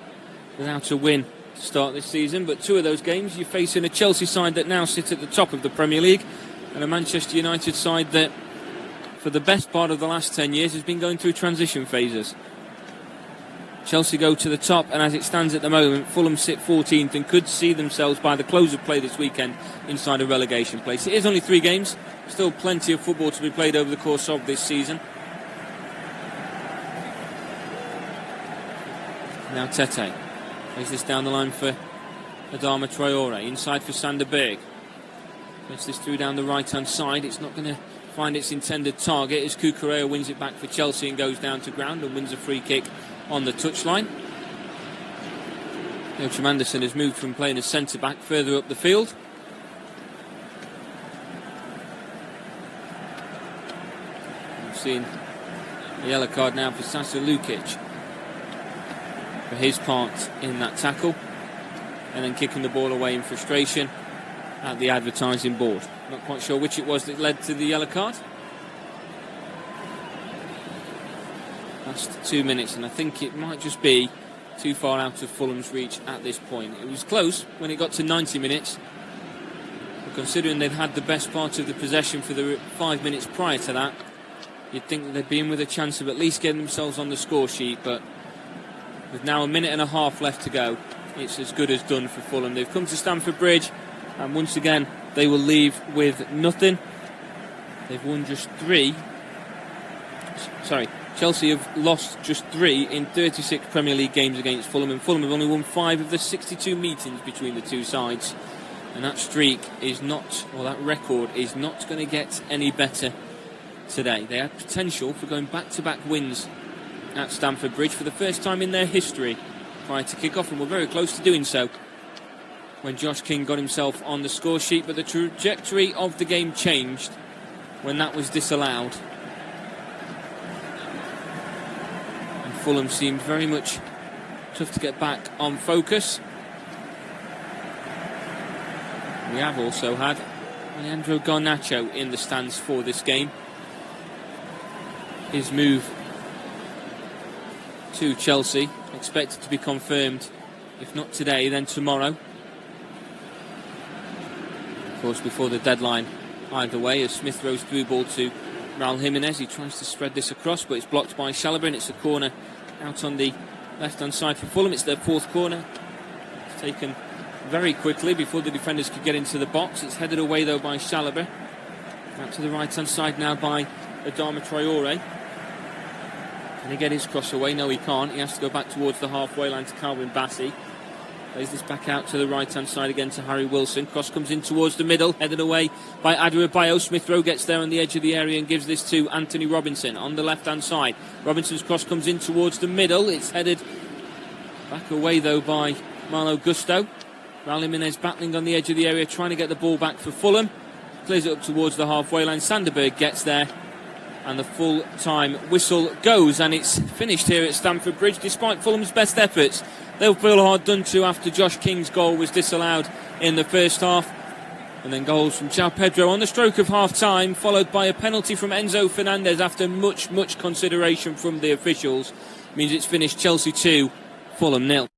Speaker 1: without a win to start this season, but 2 of those games you're facing a Chelsea side that now sit at the top of the Premier League and a Manchester United side that for the best part of the last 10 years, has been going through transition phases. Chelsea go to the top, and as it stands at the moment, Fulham sit 14th and could see themselves by the close of play this weekend inside a relegation place. It is only 3 games, still plenty of football to be played over the course of this season. Now Tete plays this down the line for Adama Traore, inside for Sander Berg. Gets this through down the right hand side. It's not going to find its intended target as Cucurella wins it back for Chelsea and goes down to ground and wins a free kick on the touchline. Joachim Andersen has moved from playing as centre back further up the field. We've seen the yellow card now for Sasa Lukic for his part in that tackle, and then kicking the ball away in frustration at the advertising board. Not quite sure which it was that led to the yellow card. Last 2 minutes, and I think it might just be too far out of Fulham's reach at this point. It was close when it got to 90 minutes, but considering they'd had the best part of the possession for the 5 minutes prior to that, you'd think that they'd be in with a chance of at least getting themselves on the score sheet, but with now 1.5 minutes left to go, it's as good as done for Fulham. They've come to Stamford Bridge, and once again they will leave with nothing. They've won just 3. Chelsea have lost just 3 in 36 Premier League games against Fulham, and Fulham have only won 5 of the 62 meetings between the two sides. And that streak is not, or that record is not going to get any better today. They had potential for going back-to-back wins at Stamford Bridge for the first time in their history prior to kick-off, and were very close to doing so when Josh King got himself on the score sheet, but the trajectory of the game changed when that was disallowed. And Fulham seemed very much tough to get back on focus. We have also had Leandro Garnacho in the stands for this game. His move to Chelsea expected to be confirmed, if not today, then tomorrow. Of course, before the deadline either way, as Smith throws through ball to Raul Jimenez. He tries to spread this across, but it's blocked by Chalobah, and it's a corner out on the left-hand side for Fulham. It's their 4th corner. It's taken very quickly before the defenders could get into the box. It's headed away, though, by Chalobah. Out to the right-hand side now by Adama Traore. Can he get his cross away? No, he can't. He has to go back towards the halfway line to Calvin Bassey. Plays this back out to the right-hand side again to Harry Wilson. Cross comes in towards the middle, headed away by Adebayo. Smith Rowe gets there on the edge of the area and gives this to Anthony Robinson on the left-hand side. Robinson's cross comes in towards the middle. It's headed back away, though, by Malo Gusto. Raul Jimenez battling on the edge of the area, trying to get the ball back for Fulham. Clears it up towards the halfway line. Sander Berg gets there, and the full-time whistle goes, and it's finished here at Stamford Bridge. Despite Fulham's best efforts, they'll feel hard done to after Josh King's goal was disallowed in the first half. And then goals from João Pedro on the stroke of half-time, followed by a penalty from Enzo Fernandez after much consideration from the officials. Means it's finished Chelsea 2, Fulham 0.